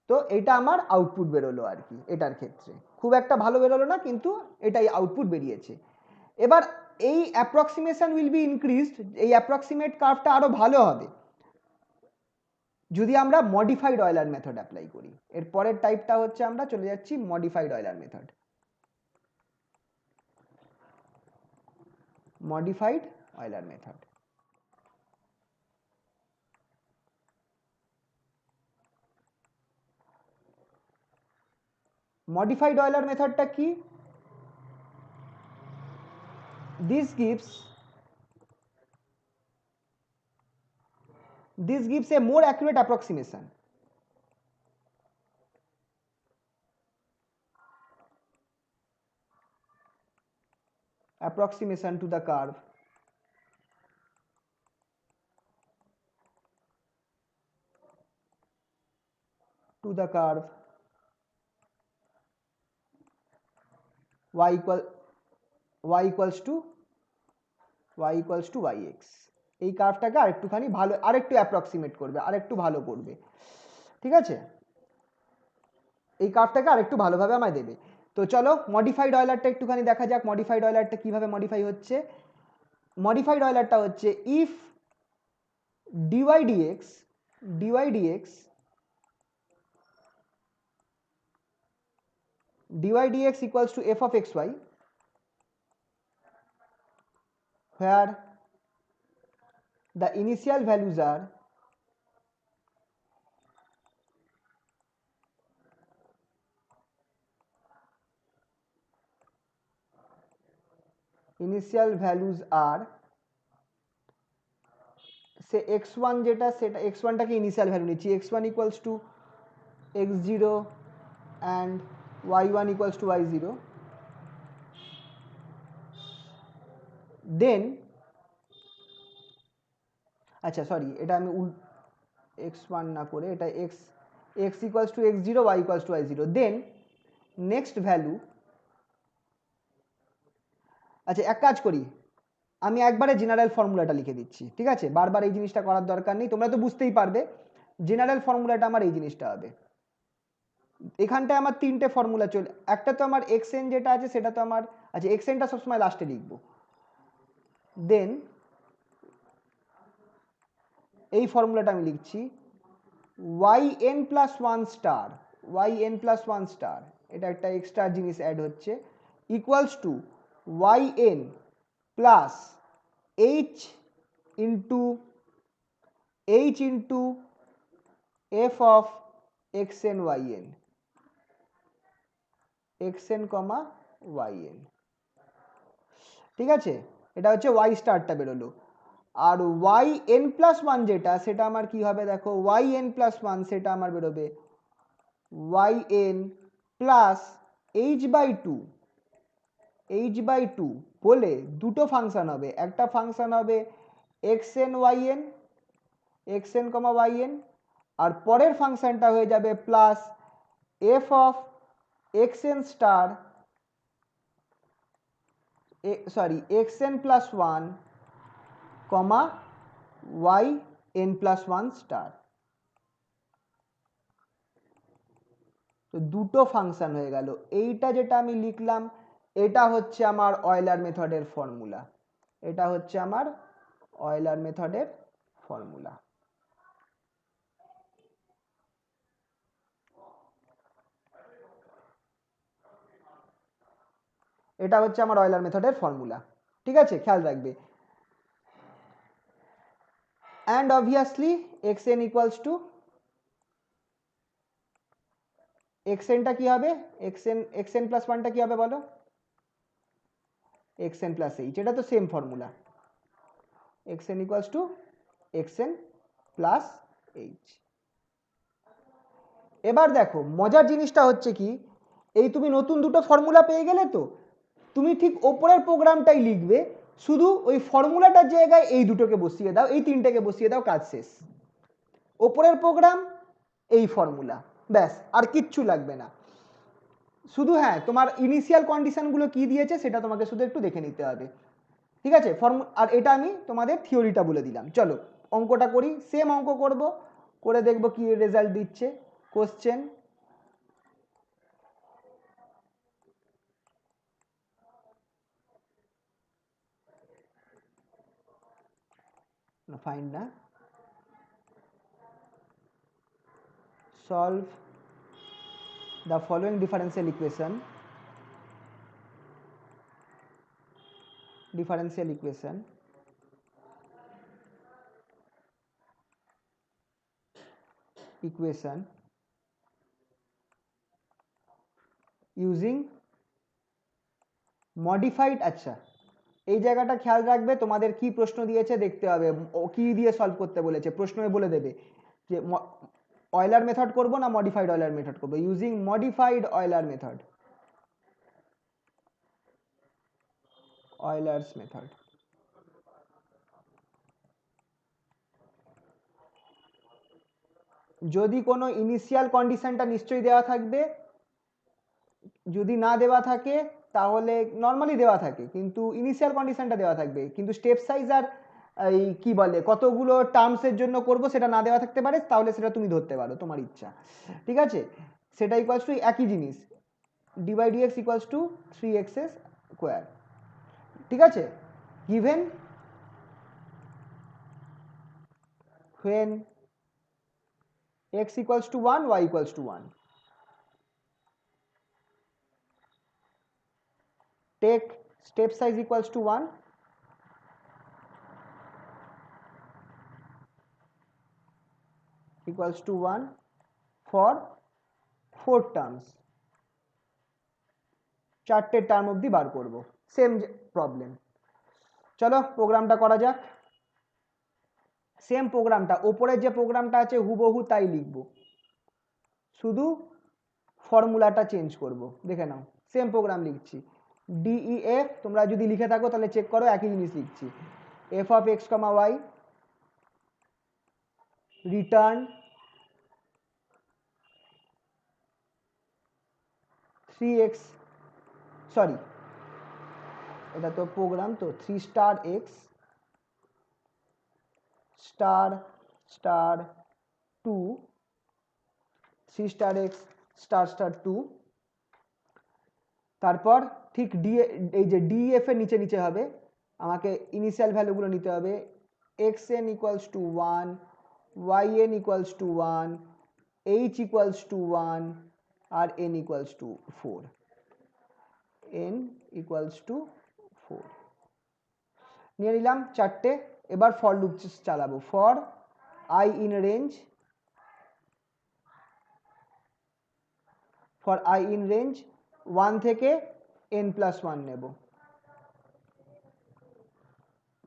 তো এটা আমার আউটপুট বেরোলো আর কি, এটার ক্ষেত্রে খুব একটা ভালো বেরোলো না, কিন্তু এটাই আউটপুট বেরিয়েছে। এবার এই অ্যাপ্রক্সিমেশন উইল বি ইনক্রিজড, এই অ্যাপ্রক্সিমেট কার্ভটা আরো ভালো হবে যদি আমরা মডিফাইড অয়লার মেথড অ্যাপ্লাই করি। এর পরের টাইপটা হচ্ছে, আমরা চলে যাচ্ছি modified Euler method. Modified Euler method, modified Euler মেথডটা কি? This gives a more accurate approximation. Approximation to the curve. To the curve y equals to yx, এই কার্ভটাকে আরেকটুখানি ভালো, আরেকটু অ্যাপ্রক্সিমেট করবে, আরেকটু ভালো করবে। ঠিক আছে, এই কার্ভটাকে আরেকটু ভালোভাবে আমায় দেবে। তো চলো মডিফাইড অয়লারটা একটুখানি দেখা যাক, মডিফাইড অয়লারটা কিভাবে মডিফাই হচ্ছে। মডিফাইড অয়লারটা হচ্ছে if dy dx equals to f of xy, where the initial values are say x1 যেটা, সেটা x1টাকে ইনিশিয়াল ভ্যালু নিচ্ছি, x1 equals to x0 and y1 equals to y0, দেন আচ্ছা সরি, এটা আমি x1 না করে এটা x equals to x0, y equals to y0, then next value. আচ্ছা এক কাজ করি, আমি একবারে জেনারেল ফর্মুলাটা লিখে দিচ্ছি, ঠিক আছে, বারবার এই জিনিসটা করার দরকার নেই, তোমরা তো বুঝতেই পারবে। জেনারেল ফর্মুলাটা আমার এই জিনিসটা হবে, এখানটায় আমার তিনটে ফর্মুলা চলে, একটা তো আমার xn যেটা আছে সেটা তো আমার, আচ্ছা xnটা সবসময় লাস্টে লিখবো, দেন এই ফর্মুলাটা আমি লিখছি yn প্লাস 1 স্টার, এটা একটা এক্সট্রা জিনিস অ্যাড হচ্ছে, equals to yn plus h into f of xn comma yn, ঠিক আছে, এটা হচ্ছে y স্টারটা বেরোলো। আর yn প্লাস 1 যেটা, সেটা আমার কি হবে দেখো, yn প্লাস 1 সেটা আমার বেরোবে yn প্লাস h/2 বলে দুটো ফাংশন হবে, একটা ফাংশন হবে xn yn, আর পরের ফাংশনটা হয়ে যাবে plus f of xn star xn plus one comma Y N plus one star. তো দুটো ফাংশন হয়ে গেল। এইটা যেটা আমি লিখলাম এটা হচ্ছে আমার অয়লার মেথডের ফর্মুলা। এটা হচ্ছে আমার অয়লার মেথডের ফর্মুলা। এটা হচ্ছে আমার অয়লার মেথডের ফর্মুলা। ঠিক আছে, খেয়াল রাখবে। And obviously xn equals to xnটা কি হবে, xn প্লাস ওয়ানটা কি হবে বলো, xn প্লাস এইচ। এটা তো same formula, xn equals two xn plus H. এবার দেখো মজার জিনিসটা হচ্ছে কি, এই তুমি নতুন দুটো ফর্মুলা পেয়ে গেলে, তো তুমি ঠিক ওপরের প্রোগ্রামটাই লিখবে, শুধু ওই ফর্মুলাটার জায়গায় এই দুটোকে বসিয়ে দাও, এই তিনটেকে বসিয়ে দাও, কাজ শেষ। ওপরের প্রোগ্রাম, এই ফর্মুলা, ব্যাস, আর কিচ্ছু লাগবে না। শুধু হ্যাঁ, তোমার ইনিশিয়াল কন্ডিশনগুলো কি দিয়েছে সেটা তোমাকে শুধু একটু দেখে নিতে হবে। ঠিক আছে, আর এটা আমি তোমাদের থিওরিটা বলে দিলাম। চলো অঙ্কটা করি, সেম অঙ্ক করব, করে দেখব কি রেজাল্ট দিচ্ছে। Question find na solve the following differential equation using modified। আচ্ছা, এই জায়গাটা খেয়াল রাখবে, তোমাদের কি প্রশ্ন দিয়েছে দেখতে হবে, ও কি দিয়ে সলভ করতে বলেছে, প্রশ্নই বলে দেবে যে অয়লার মেথড করব না মডিফাইড অয়লার মেথড করব। Using modified Euler method, Euler's method. যদি কোনো ইনিশিয়াল কন্ডিশনটা নিশ্চয়ই দেওয়া থাকবে, যদি না দেওয়া থাকে তাহলে নর্মালি দেওয়া থাকে, কিন্তু ইনিশিয়াল কন্ডিশনটা দেওয়া থাকবে, কিন্তু স্টেপ সাইজ আর এই কি বলে কতগুলো টার্মসের জন্য করব সেটা না দেওয়া থাকতে পারে, তাহলে সেটা তুমি ধরতে পারো, তোমার ইচ্ছা। ঠিক আছে, সেটা ইকুয়ালস টু একই জিনিস, D by DX equals to 3x square. ঠিক আছে, given when x equals to 1, y equals to 1, take step size equals to 1, equals to 1 for 4 terms, চারটে টার্ম অবধি বার করব, সেম প্রবলেম। চলো প্রোগ্রামটা করা যাক। সেম প্রোগ্রামটা, ওপরের যে প্রোগ্রামটা আছে হুবহু তাই লিখব, শুধু ফর্মুলাটা চেঞ্জ করব। দেখে নাও, সেম প্রোগ্রাম লিখছি, ডিইএফ, তোমরা যদি লিখে থাকো তাহলে চেক করো, একই জিনিস লিখছি। F of X comma Y, return 3x, sorry এটা তো প্রোগ্রাম, তো 3 star X star star 2, 3 star X star star 2। তারপর ঠিক এই যে ডিএফ এর নিচে নিচে হবে, আমাকে ইনিশিয়াল ভ্যালুগুলো নিতে হবে, xn equals to 1, yn equals to 1, h equals to 1 আর n equals to 4, n equals to 4 নিয়ে নিলাম চারটে। এবার ফর লুপ চালাবো, for i in range, for i in range 1 থেকে n প্লাস 1 নেব।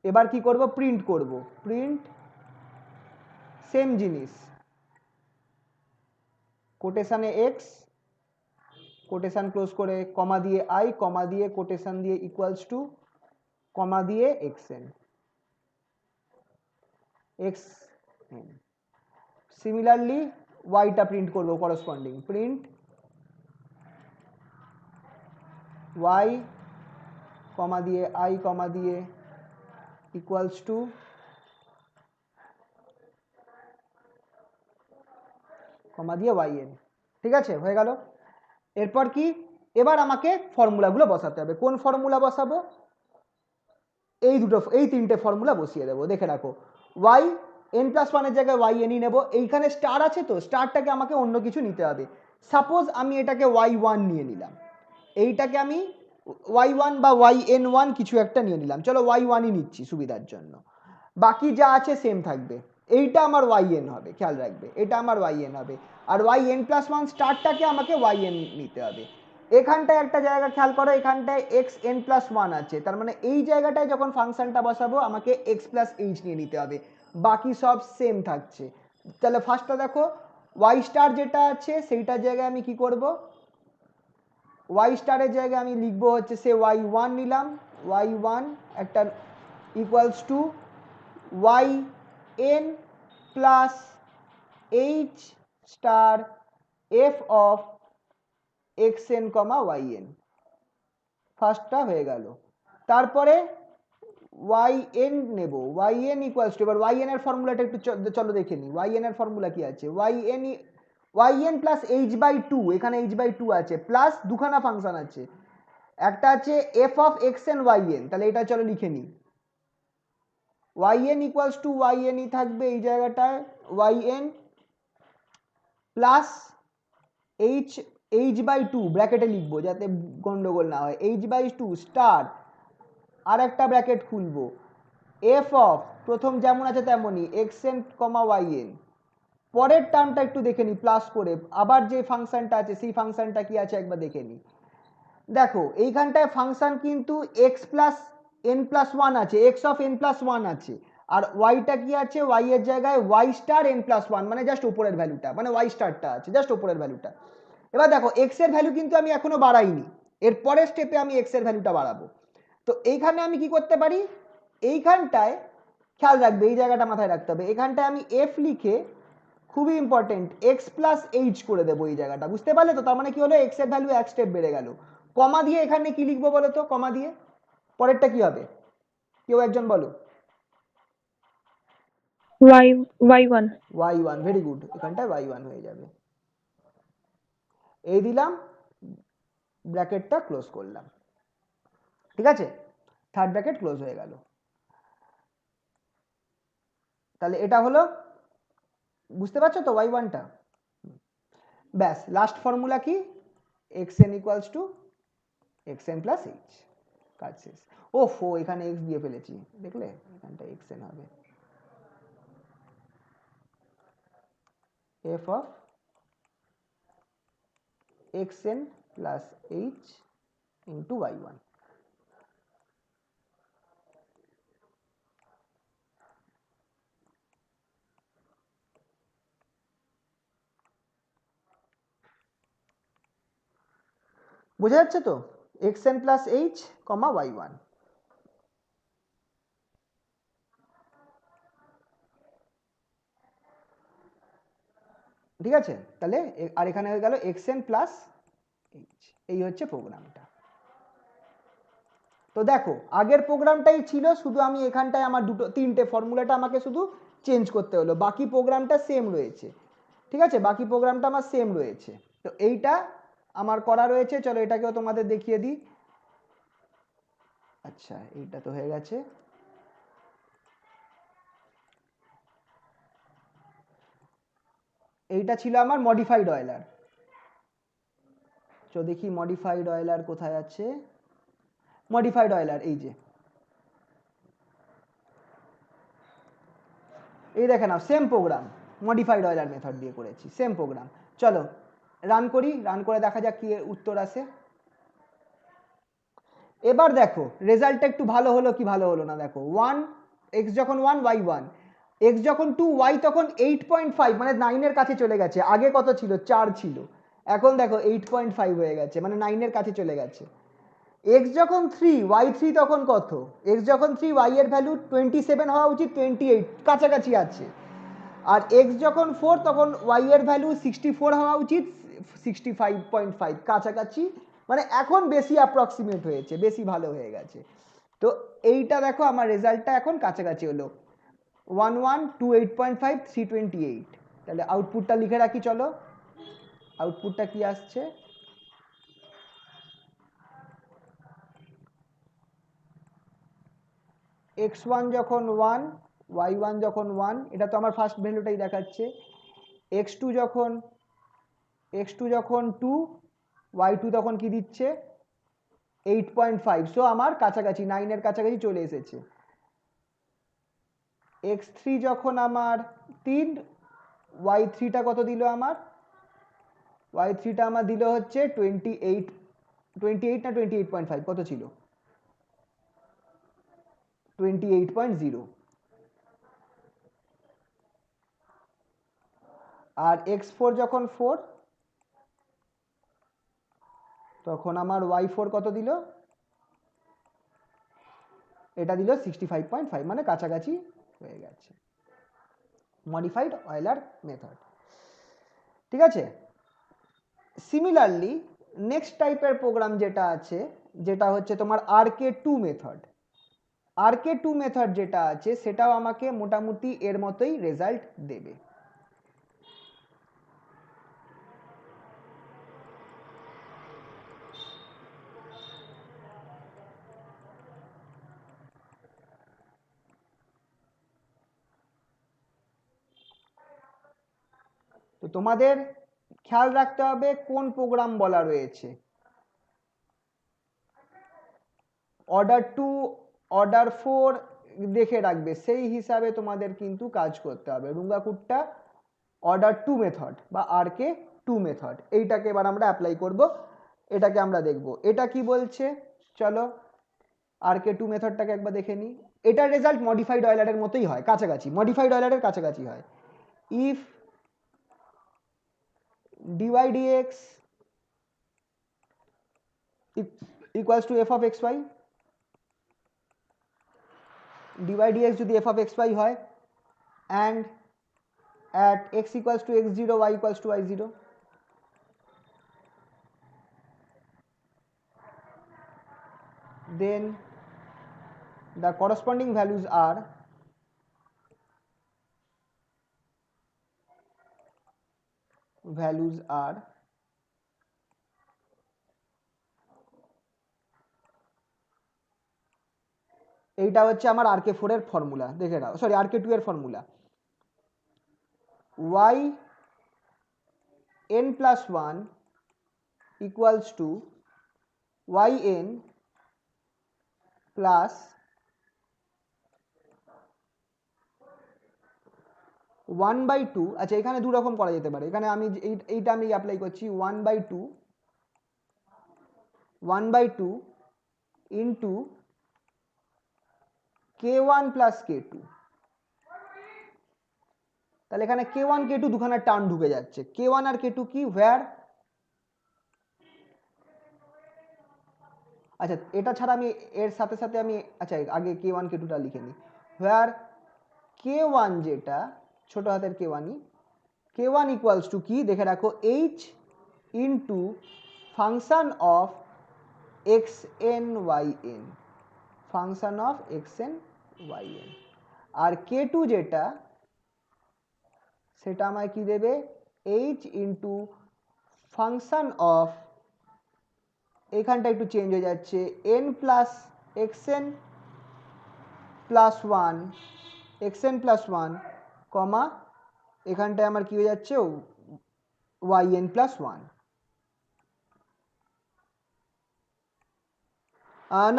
এবার কি করব, প্রিন্ট করব, প্রিন্ট সেম জিনিস, কোটেশনে এক্স, কোটেশন ক্লোজ করে কমা দিয়ে i, কমা দিয়ে কোটেশন দিয়ে ইকুয়ালস টু, কমা দিয়ে xn, xn। সিমিলারলি ওয়াইটা প্রিন্ট করব, করসপন্ডিং প্রিন্ট y কমা দিয়ে আই কমা দিয়ে ইকুয়ালস টু কমা দিয়ে ওয়াই এন। ঠিক আছে, হয়ে গেল। এরপর কি, এবার আমাকে ফর্মুলাগুলো বসাতে হবে। কোন ফর্মুলা বসাবো? এই তিনটে ফর্মুলা বসিয়ে দেবো। দেখে রাখো, ওয়াই এন প্লাস ওয়ানের জায়গায় ওয়াই এনই নেবো। এইখানে স্টার আছে তো, স্টারটাকে আমাকে অন্য কিছু নিতে হবে। সাপোজ আমি এটাকে ওয়াই ওয়ান নিয়ে নিলাম, এইটাকে আমি ওয়াই ওয়ান বা ওয়াই এন ওয়ান কিছু একটা নিয়ে নিলাম। চলো ওয়াই ওয়ানই নিচ্ছি সুবিধার জন্য, বাকি যা আছে সেম থাকবে। এইটা আমার ওয়াই এন হবে, খেয়াল রাখবে, এটা আমার ওয়াই এন হবে। আর ওয়াই এন প্লাস ওয়ান স্টারটাকে আমাকে ওয়াই এন নিতে হবে। এখানটায় একটা জায়গা খেয়াল করো, এখানটায় এক্স এন প্লাস ওয়ান আছে, তার মানে এই জায়গাটায় যখন ফাংশনটা বসাবো আমাকে এক্স প্লাস এইচ নিয়ে নিতে হবে, বাকি সব সেম থাকছে। তাহলে ফার্স্টটা দেখো, ওয়াই স্টার যেটা আছে সেইটার জায়গায় আমি কি করব, ওয়াই স্টারের জায়গায় আমি লিখবো হচ্ছে সে ওয়াই ওয়ান নিলাম, ওয়াই ওয়ান একটা equals to Y N plus H star F of X N comma Y N. ফার্স্টটা হয়ে গেল। তারপরে ওয়াই এন নেব, ওয়াই এন ইকুয়ালস টু, এবার ওয়াই এন এর ফর্মুলাটা একটু চলো দেখে নিই। ওয়াই এন এর ফর্মুলা কি আছে, Y N plus H by two, এখানে এইচ বাই টু আছে, প্লাস দুখানা ফাংশন আছে, একটা আছে F of X N Y N. তাহলে এটা চলো লিখে নিই, Y N equals to Y এনই থাকবে এই জায়গাটায়, Y N plus H H by two ব্র্যাকেটে লিখবো যাতে গন্ডগোল না হয়, এইচ বাই টু স্টার আর একটা ব্র্যাকেট খুলবো, এফ অফ প্রথম যেমন আছে তেমনই X N comma Y N. পরের টার্মটা একটু দেখে নিই প্লাস করে, আবার যে ফাংশনটা আছে সেই ফাংশনটা কি আছে একবার দেখে নিই। দেখো এইখানটায় ফাংশন কিন্তু X plus N plus one আছে, X of N plus one আছে, আর ওয়াইটা কি আছে, ওয়াই এর জায়গায় Y star N plus one, মানে জাস্ট উপরের ভ্যালুটা, মানে ওয়াই স্টারটা আছে জাস্ট উপরের ভ্যালুটা। এবার দেখো এক্স এর ভ্যালু কিন্তু আমি এখনো বাড়াইনি, এর পরের স্টেপে আমি এক্স এর ভ্যালুটা বাড়াবো। তো এইখানে আমি কি করতে পারি, এইখানটায় খেয়াল রাখবে, এই জায়গাটা মাথায় রাখতে হবে, এখানটায় আমি এফ লিখে খুবই ইম্পর্টেন্ট এক্স প্লাস এইচ করে দেবো এই জায়গাটা, বুঝতে পারলে তো? তার মানে কি হলো, এক্স এর ভ্যালু এক স্টেপ বেড়ে গেল। কমা দিয়ে এখানে কি লিখবো বলো তো, কমা দিয়ে পরেরটা কি হবে, কেউ একজন বলো। Y one. Y one, very good, এখানটায় ওয়াই ওয়ান হয়ে যাবে। এই দিলাম, ব্র্যাকেটটা ক্লোজ করলাম, ঠিক আছে, থার্ড ব্র্যাকেট ক্লোজ হয়ে গেল। তাহলে এটা হলো, বুঝতে পারছো তো ওয়াই ওয়ানটা? ব্যাস, লাস্ট ফর্মুলা কি, X N equals to X N plus H, কাজ শেষ। ওফো, এখানে এক্স দিয়ে ফেলেছি, দেখলে এখানটা এক্স এন হবে, F of X N plus H into Y one. বোঝা যাচ্ছে তো, X N plus H comma Y one. ঠিক আছে, তাহলে আর এখানে হয়ে গেল এক্স এন প্লাস এইচ, এই হচ্ছে প্রোগ্রামটা। তো দেখো আগের প্রোগ্রামটাই ছিল, শুধু আমি এখানটায় আমার তিনটে ফর্মুলাটা আমাকে শুধু চেঞ্জ করতে হলো, বাকি প্রোগ্রামটা সেম রয়েছে। ঠিক আছে, বাকি প্রোগ্রামটা আমার সেম রয়েছে। তো এইটা আমার করা রয়েছে, চলো এটাকেও তোমাদের দেখিয়ে দিই। আচ্ছা, এইটা তো হয়ে গেছে। এইটা ছিল আমার মডিফাইড অয়েলার। তো দেখি মডিফাইড অয়েলার কোথায় আছে, মডিফাইড অয়েলার এই যে, এই দেখে নাও same program, modified Euler method দিয়ে করেছি, সেম প্রোগ্রাম। চলো রান করি, রান করে দেখা যাক কি উত্তর আসে। এবার দেখো রেজাল্টটা একটু ভালো হলো কি ভালো হলো না, দেখো ওয়ান, এক্স যখন ওয়ান ওয়াই ওয়ান, এক্স যখন টু ওয়াই তখন 8.5, মানে 9-এর কাছে চলে গেছে। আগে কত ছিল, 4 ছিল, এখন দেখো 8.5 হয়ে গেছে, মানে 9-এর কাছে চলে গেছে। এক্স যখন থ্রি ওয়াই থ্রি তখন কত, এক্স যখন থ্রি ওয়াই এর ভ্যালু 27 হওয়া উচিত, 28 কাছাকাছি আছে। আর এক্স যখন ফোর তখন ওয়াই এর ভ্যালু 64 হওয়া উচিত, 65.5 কাছাকাছি, মানে এখন বেশি অ্যাপ্রক্সিমেট হয়েছে, বেশি ভালো হয়ে গেছে। তো এইটা দেখো আমার রেজাল্টটা এখন কাছাকাছি হলো 1128.5 328। তাহলে আউটপুটটা লিখে রাখি, চলো আউটপুটটা কি আসছে। x1 যখন 1, y1 যখন 1, এটা তো আমার ফার্স্ট ভ্যালুটাই দেখাচ্ছে। x2 যখন 2, y2 তখন কি দিচ্ছে 8.5। সো আমার কাছাকাছি 9 এর কাছাকাছি চলে এসেছে। x3 যখন আমার 3, y3টা কত দিল আমার, y3টা আমার দিল হচ্ছে 28 না 28.5 কত ছিল 28.0। আর x4 যখন 4, তখন আমার y4 কত দিল, এটা দিল 65.5, মানে কাছাকাছি হয়ে গেছে। মডিফাইড অয়েলার মেথড, ঠিক আছে। সিমিলারলি নেক্সট টাইপের প্রোগ্রাম যেটা আছে, যেটা হচ্ছে তোমার RK2 মেথড। RK2 মেথড যেটা আছে সেটাও আমাকে মোটামুটি এর মতোই রেজাল্ট দেবে। তো তোমাদের খেয়াল রাখতে হবে কোন প্রোগ্রাম বলা রয়েছে। অর্ডার 2, অর্ডার 4 দেখে রাখবে, সেই হিসাবে তোমাদের কিন্তু কাজ করতে হবে। রুঙ্গাকুট্টা অর্ডার 2 মেথড বা RK2 মেথড, এইটাকে এবার আমরা অ্যাপ্লাই করব, এটাকে আমরা দেখব এটা কি বলছে। চলো RK2 মেথডটাকে একবার দেখে নিই। এটার রেজাল্ট মডিফাইড অয়েলারের মতোই হয়, কাছাকাছি, মডিফাইড অয়েলারের কাছাকাছি হয়। If dy dx equals to f of xy, dy dx যদি f of xy হয় and at x equals to x0 y equals to y0, then the corresponding values are এইটা হচ্ছে আমার RK4 এর ফর্মুলা, দেখে নাও, sorry RK2 এর formula. y n plus 1 equals to yn plus 1/2। আচ্ছা, এখানে দু রকম করা যেতে পারে, এখানে আমি এইটা আমি অ্যাপ্লাই করছি 1/2 ইন্টু k1 প্লাস k2। তাহলে এখানে k1 k2 দুখানা টার্ম ঢুকে যাচ্ছে। k1 আর k2 কি, হোয়ার, আচ্ছা এটা ছাড়া আমি এর সাথে সাথে আমি, আচ্ছা আগে k1 k2টা লিখে নিই। হোয়ার k1 যেটা ছোট হাতের k1ই, k1 ইকুয়ালস টু কি দেখে রাখো, h into function of xn yn, function of xn yn। আর k2 যেটা, সেটা আমায় কি দেবে, h ইন্টু ফাংশন অফ, এখানটা একটু চেঞ্জ হয়ে যাচ্ছে, n plus xn plus 1, xn plus 1 কমা, এখানটায় আমার কি হয়ে যাচ্ছে yn প্লাস 1।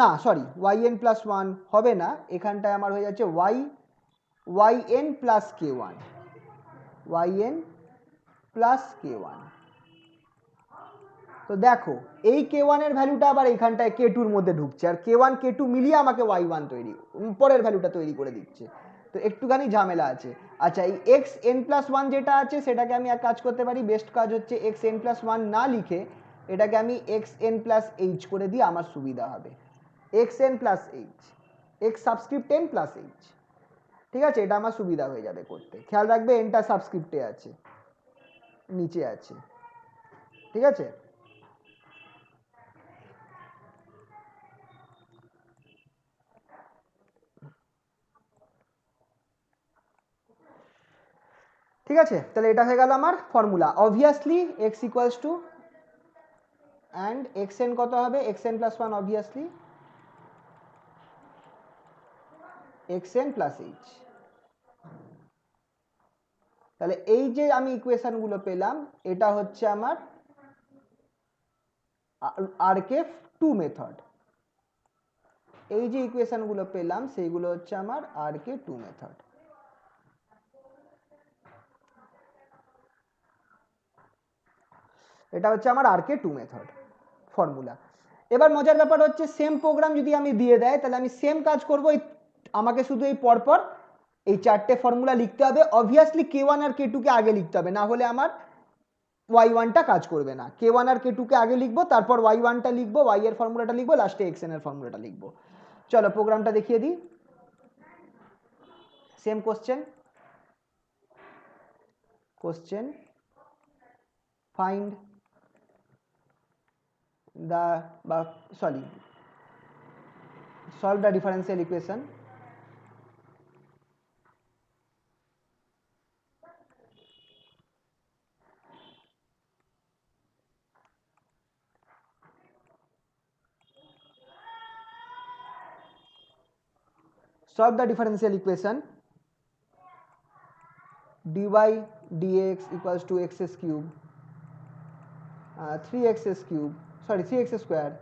না সরি, yn প্লাস 1 হবে না, এখানটায় আমার হয়ে যাচ্ছে yn plus k1, yn plus k1। তো দেখো এই k1 এর ভ্যালুটা আবার এইখানটায় k2 এর মধ্যে ঢুকছে, আর k1 k2 মিলিয়ে আমাকে y1 তৈরি, পরের ভ্যালুটা তৈরি করে দিচ্ছে। তো একটুখানি ঝামেলা আছে। আচ্ছা এই xn প্লাস 1 যেটা আছে সেটাকে আমি এক কাজ করতে পারি, বেস্ট কাজ হচ্ছে xn প্লাস 1 না লিখে এটাকে আমি xn প্লাস h করে দিই, আমার সুবিধা হবে। xn plus h, x subscript n plus h, ঠিক আছে, এটা আমার সুবিধা হয়ে যাবে করতে। খেয়াল রাখবে এনটা সাবস্ক্রিপ্টে আছে, নিচে আছে, ঠিক আছে। ঠিক আছে, তাহলে এটা হয়ে গেল আমার formula. Obviously x equals to and x N কত হবে, x N plus one, obviously x N plus H. তাহলে এই যে আমি ইকুয়েশনগুলো পেলাম, এটা হচ্ছে আমার আরকেএফ 2 মেথড। এই যে ইকুয়েশনগুলো পেলাম সেইগুলো হচ্ছে আমার আরকে 2 মেথড। এটা হচ্ছে আমার আরকে 2 মেথড ফর্মুলা। এবার মজার ব্যাপার হচ্ছে সেম প্রোগ্রাম যদি আমি দিয়ে দেয় তাহলে আমি সেম কাজ করব, আমাকে শুধু এই পরপর এই চারটে ফর্মুলা লিখতে হবে। অবভিয়াসলি K1 আর K2 কে আগে লিখতে হবে, না হলে আমার y1টা কাজ করবে না। K1 আর K2 কে আগে লিখবো, তারপর y1টা লিখবো, y এর ফর্মুলাটা লিখবো, লাস্টে xn এর ফর্মুলাটা লিখবো। চলো প্রোগ্রামটা দেখিয়ে দিই। Same question find the solve the differential equation dy dx equals to x cube 3x square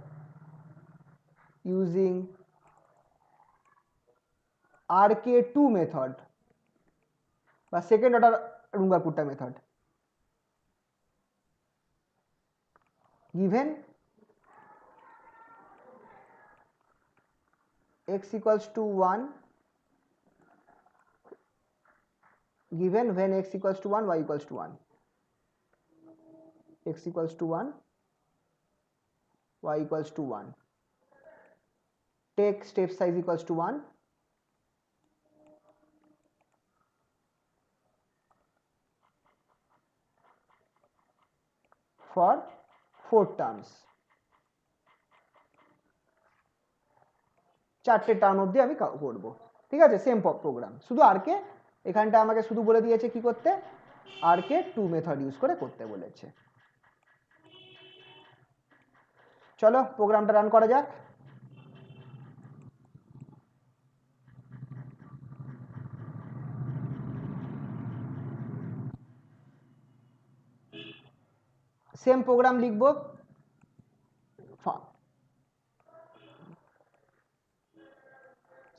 using RK2 method বা second order Runge Kutta method. given x equals to 1, given when x equals to 1, y equals to 1, x equals to 1, y equals to 1, take step size equals to 1, for 4 terms, চারটে term অবধি আমি করব। ঠিক আছে, same programme, শুধু আরকে এখানটা আমাকে শুধু বলে দিয়েছে কি করতে, আরকে 2 মেথড ইউজ করে করতে বলেছে। চলো প্রোগ্রামটা রান করা যাক। সেম প্রোগ্রাম লিখব,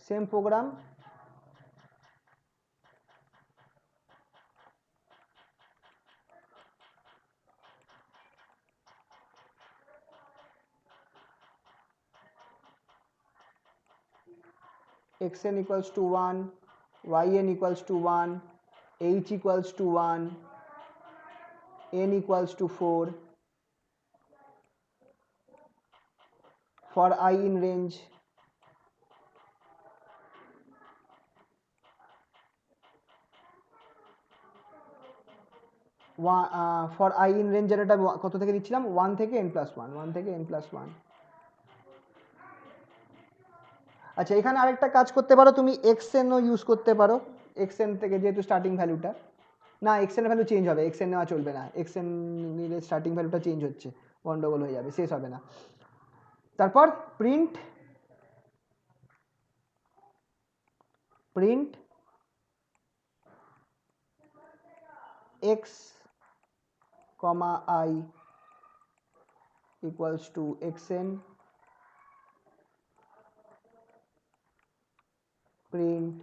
same program xn equals to 1, yn equals to 1, h equals to 1, n equals to 4 for I in range for I in range এটা কত থেকে দিচ্ছিলাম, 1 থেকে n plus 1, 1 থেকে n plus 1। আচ্ছা, এখানে আরেকটা কাজ করতে পারো তুমি, xn ও ইউজ করতে পারো। xn থেকে যেহেতু স্টার্টিং ভ্যালুটা, না xn এর ভ্যালু চেঞ্জ হবে, xn নেওয়া চলবে না, xn নিলে স্টার্টিং ভ্যালুটা চেঞ্জ হচ্ছে, গন্ডগোল হয়ে যাবে, শেষ হবে না। তারপর print x comma I equals to xn, print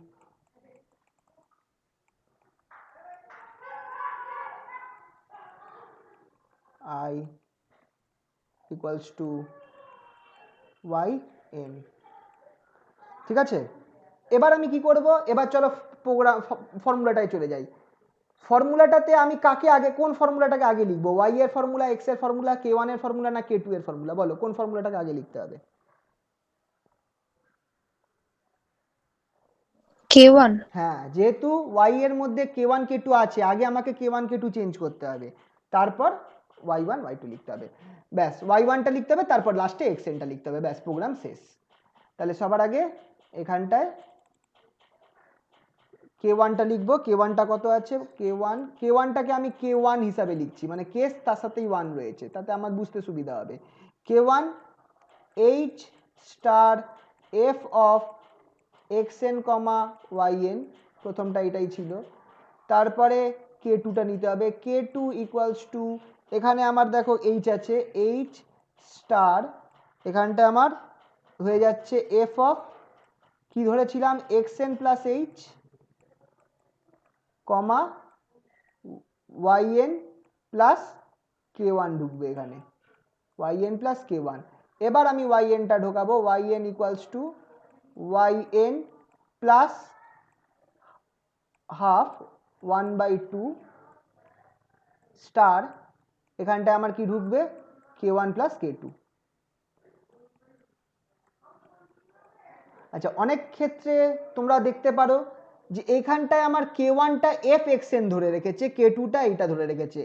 I equals to yn। ঠিক আছে, এবার আমি কি করব, এবার চলো প্রোগ্রাম ফর্মুলাটায় চলে যাই। ফর্মুলাটাতে আমি কাকে আগে, কোন ফর্মুলাটাকে আগে লিখবো, y এর ফর্মুলা, x এর ফর্মুলা, k1 এর ফর্মুলা না k2 এর ফর্মুলা, বলো কোন ফর্মুলাটাকে আগে লিখতে হবে? K1. হ্যাঁ, যেহেতু y এর মধ্যে k1 k2 আছে, আগে আমাকে k1 k2 চেঞ্জ করতে হবে, তারপর y1 y2 লিখতে হবে, ব্যাস y1টা লিখতে হবে, তারপর লাস্টে xnটা লিখতে হবে, ব্যাস প্রোগ্রাম শেষ। তাহলে সবার আগে এখানটায় কে ওয়ানটা লিখবো, কে ওয়ানটা কত আছে, কে ওয়ানটাকে আমি কে ওয়ান হিসাবে লিখছি, মানে কেস তার সাথেই ওয়ান রয়েছে, তাতে আমার বুঝতে সুবিধা হবে। K one H star F of X N comma Y N, প্রথমটা এটাই ছিল। তারপরে কে টুটা নিতে হবে, কে টু ইকুয়ালস টু, এখানে আমার দেখো এইচ আছে, এইচ স্টার এখানটা আমার হয়ে যাচ্ছে এফ অফ কি ধরেছিলাম, X N plus H comma Y N plus K one ঢুকবে এখানে, Y N plus K one. এবার আমি ওয়াই এনটা ঢোকাবো, Y N equals to Y N plus half 1/2 star, এখানটায় আমার কি ঢুকবে, K one plus K two. আচ্ছা, অনেক ক্ষেত্রে তোমরা দেখতে পারো যে এইখানটায় আমার কে ওয়ানটা এফ এক্স এন ধরে রেখেছে, কে টুটা এইটা ধরে রেখেছে,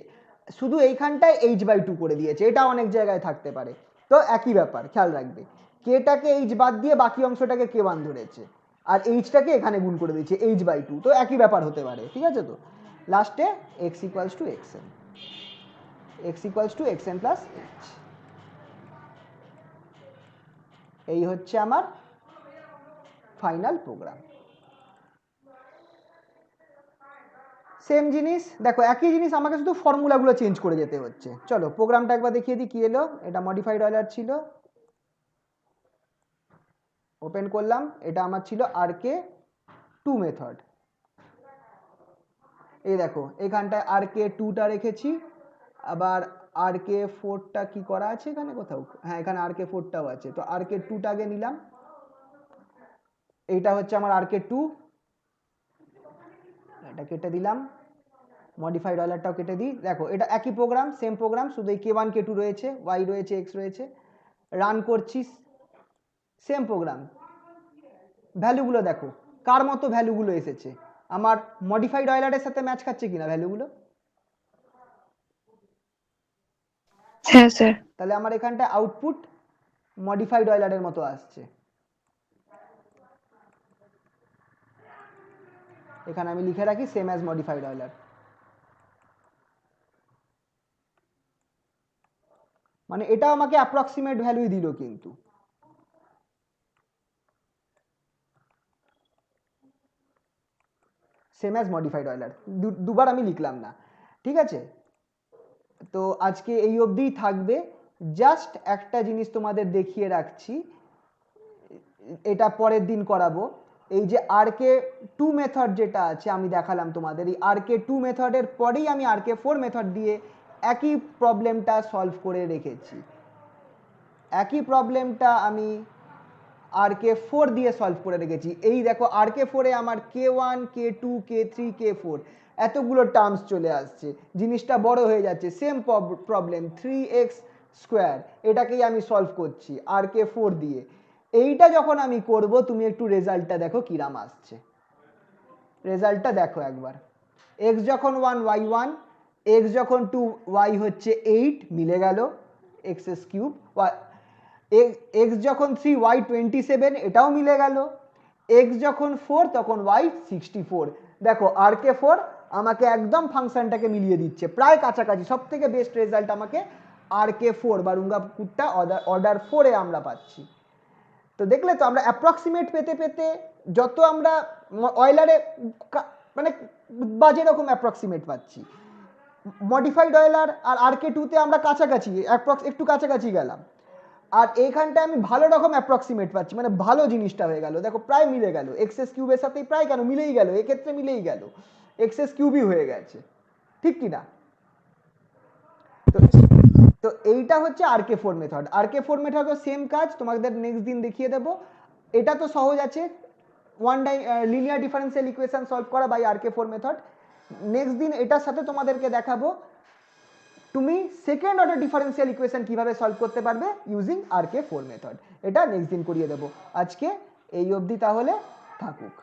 শুধু এইখানটায় h/2 করে দিয়েছে, এটা অনেক জায়গায় থাকতে পারে। তো একই ব্যাপার খেয়াল রাখবে, কেটাকে এইচ বাদ দিয়ে বাকি অংশটাকে কে ওয়ান ধরেছে, আর এইচটাকে এখানে গুণ করে দিয়েছে h/2, তো একই ব্যাপার হতে পারে, ঠিক আছে। তো লাস্টে x equals to X N, x equals to X N plus H, এই হচ্ছে আমার ফাইনাল প্রোগ্রাম। সেম জিনিস দেখো, একই জিনিস, আমাকে শুধু ফর্মুলাগুলো চেঞ্জ করে যেতে হচ্ছে। চলো প্রোগ্রামটা একবার দেখিয়ে দিই কি এলো। এটা মডিফাইড অয়লার ছিল, ওপেন করলাম, এটা আমার ছিল আর কে টু মেথড। এই দেখো এখানটায় আর কে টুটা রেখেছি, আবার আর কে ফোরটা কি করা আছে এখানে কোথাও, হ্যাঁ এখানে আর কে ফোরটাও আছে, তো আর কে টুটা আগে নিলাম, এইটা হচ্ছে আমার আর কে টু, এটা কেটে দিলাম, মডিফাইড অয়লারটাও কেটে দিই। দেখো এটা একই প্রোগ্রাম, সেম প্রোগ্রাম, শুধু এই কে ওয়ান কে টু রয়েছে, ওয়াই রয়েছে, এক্স রয়েছে, রান করছি, সেম প্রোগ্রাম। ভ্যালুগুলো দেখো কার মতো ভ্যালুগুলো এসেছে, আমার মডিফাইড অয়লারের সাথে ম্যাচ খাচ্ছে কিনা ভ্যালুগুলো। হ্যাঁ স্যার। তাহলে আমার এখানটা আউটপুট মডিফাইড অয়লারের মতো আসছে। এখানে আমি লিখে রাখি সেম অ্যাজ মডিফাইড অয়লার, মানে এটা আমাকে অ্যাপ্রক্সিমেট ভ্যালুই দিল, কিন্তু সেম অ্যাজ মডিফাইড অয়লার দুবার আমি লিখলাম না, ঠিক আছে। তো আজকে এই অবধিই থাকবে, জাস্ট একটা জিনিস তোমাদের দেখিয়ে রাখছি, এটা পরের দিন করাবো। এই যে আর কে টু মেথড যেটা আছে আমি দেখালাম তোমাদের, এই আর কে টু মেথডের পরেই আমি আর কে ফোর মেথড দিয়ে একই প্রবলেমটা সলভ করে রেখেছি, একই প্রবলেমটা আমি আর কে ফোর দিয়ে সলভ করে রেখেছি। এই দেখো আর কে ফোরে আমার কে ওয়ান কে two K three K four এতগুলো টার্মস চলে আসছে, জিনিসটা বড় হয়ে যাচ্ছে। সেম প্রবলেম 3x স্কোয়ার, এটাকেই আমি সলভ করছি আর কে ফোর দিয়ে। এইটা যখন আমি করব, তুমি একটু রেজাল্টটা দেখো কিরাম আসছে, রেজাল্টটা দেখো একবার। এক্স যখন ওয়ান ওয়াই ওয়ান, এক্স যখন টু ওয়াই হচ্ছে এইট, মিলে গেল এক্স এস কিউব, এক্স যখন থ্রি ওয়াই 27, এটাও মিলে গেল, এক্স যখন ফোর তখন ওয়াই 64। দেখো আর কে ফোর আমাকে একদম ফাংশনটাকে মিলিয়ে দিচ্ছে, প্রায় কাছাকাছি। সব থেকে বেস্ট রেজাল্ট আমাকে আর কে ফোর বা রুঙ্গাপুরটা অর্ডার ফোরে আমরা পাচ্ছি। তো দেখলে তো আমরা অ্যাপ্রক্সিমেট পেতে পেতে যত আমরা অয়লারে মানে বাজে রকম অ্যাপ্রক্সিমেট পাচ্ছি, মডিফাইড অয়লার আর আর কে টুতে আমরা কাছাকাছি একটু কাছাকাছি গেলাম, আর এইখানটায় আমি ভালো রকম অ্যাপ্রক্সিমেট পাচ্ছি, মানে ভালো জিনিসটা হয়ে গেল। দেখো প্রায় মিলে গেল, এক্সএস কিউবের সাথেই প্রায় কেন মিলেই গেল, এক্ষেত্রে মিলেই গেল, এক্সএস কিউবই হয়ে গেছে, ঠিক কি না। তো তো এইটা হচ্ছে আর কে ফোর মেথড। আর কে ফোর মেথডও সেম কাজ, তোমাদের নেক্সট দিন দেখিয়ে দেবো। এটা তো সহজ আছে, লিনিয়ার ডিফারেন্সিয়াল ইকুয়েশন সলভ করা by R K four method. Next দিন এটার সাথে তোমাদেরকে দেখাবো তুমি সেকেন্ড অর্ডার ডিফারেন্সিয়াল ইকুয়েশন কিভাবে সলভ করতে পারবে using R K four method. এটা নেক্সট দিন করিয়ে দেবো। আজকে এই অবধি তাহলে থাকুক।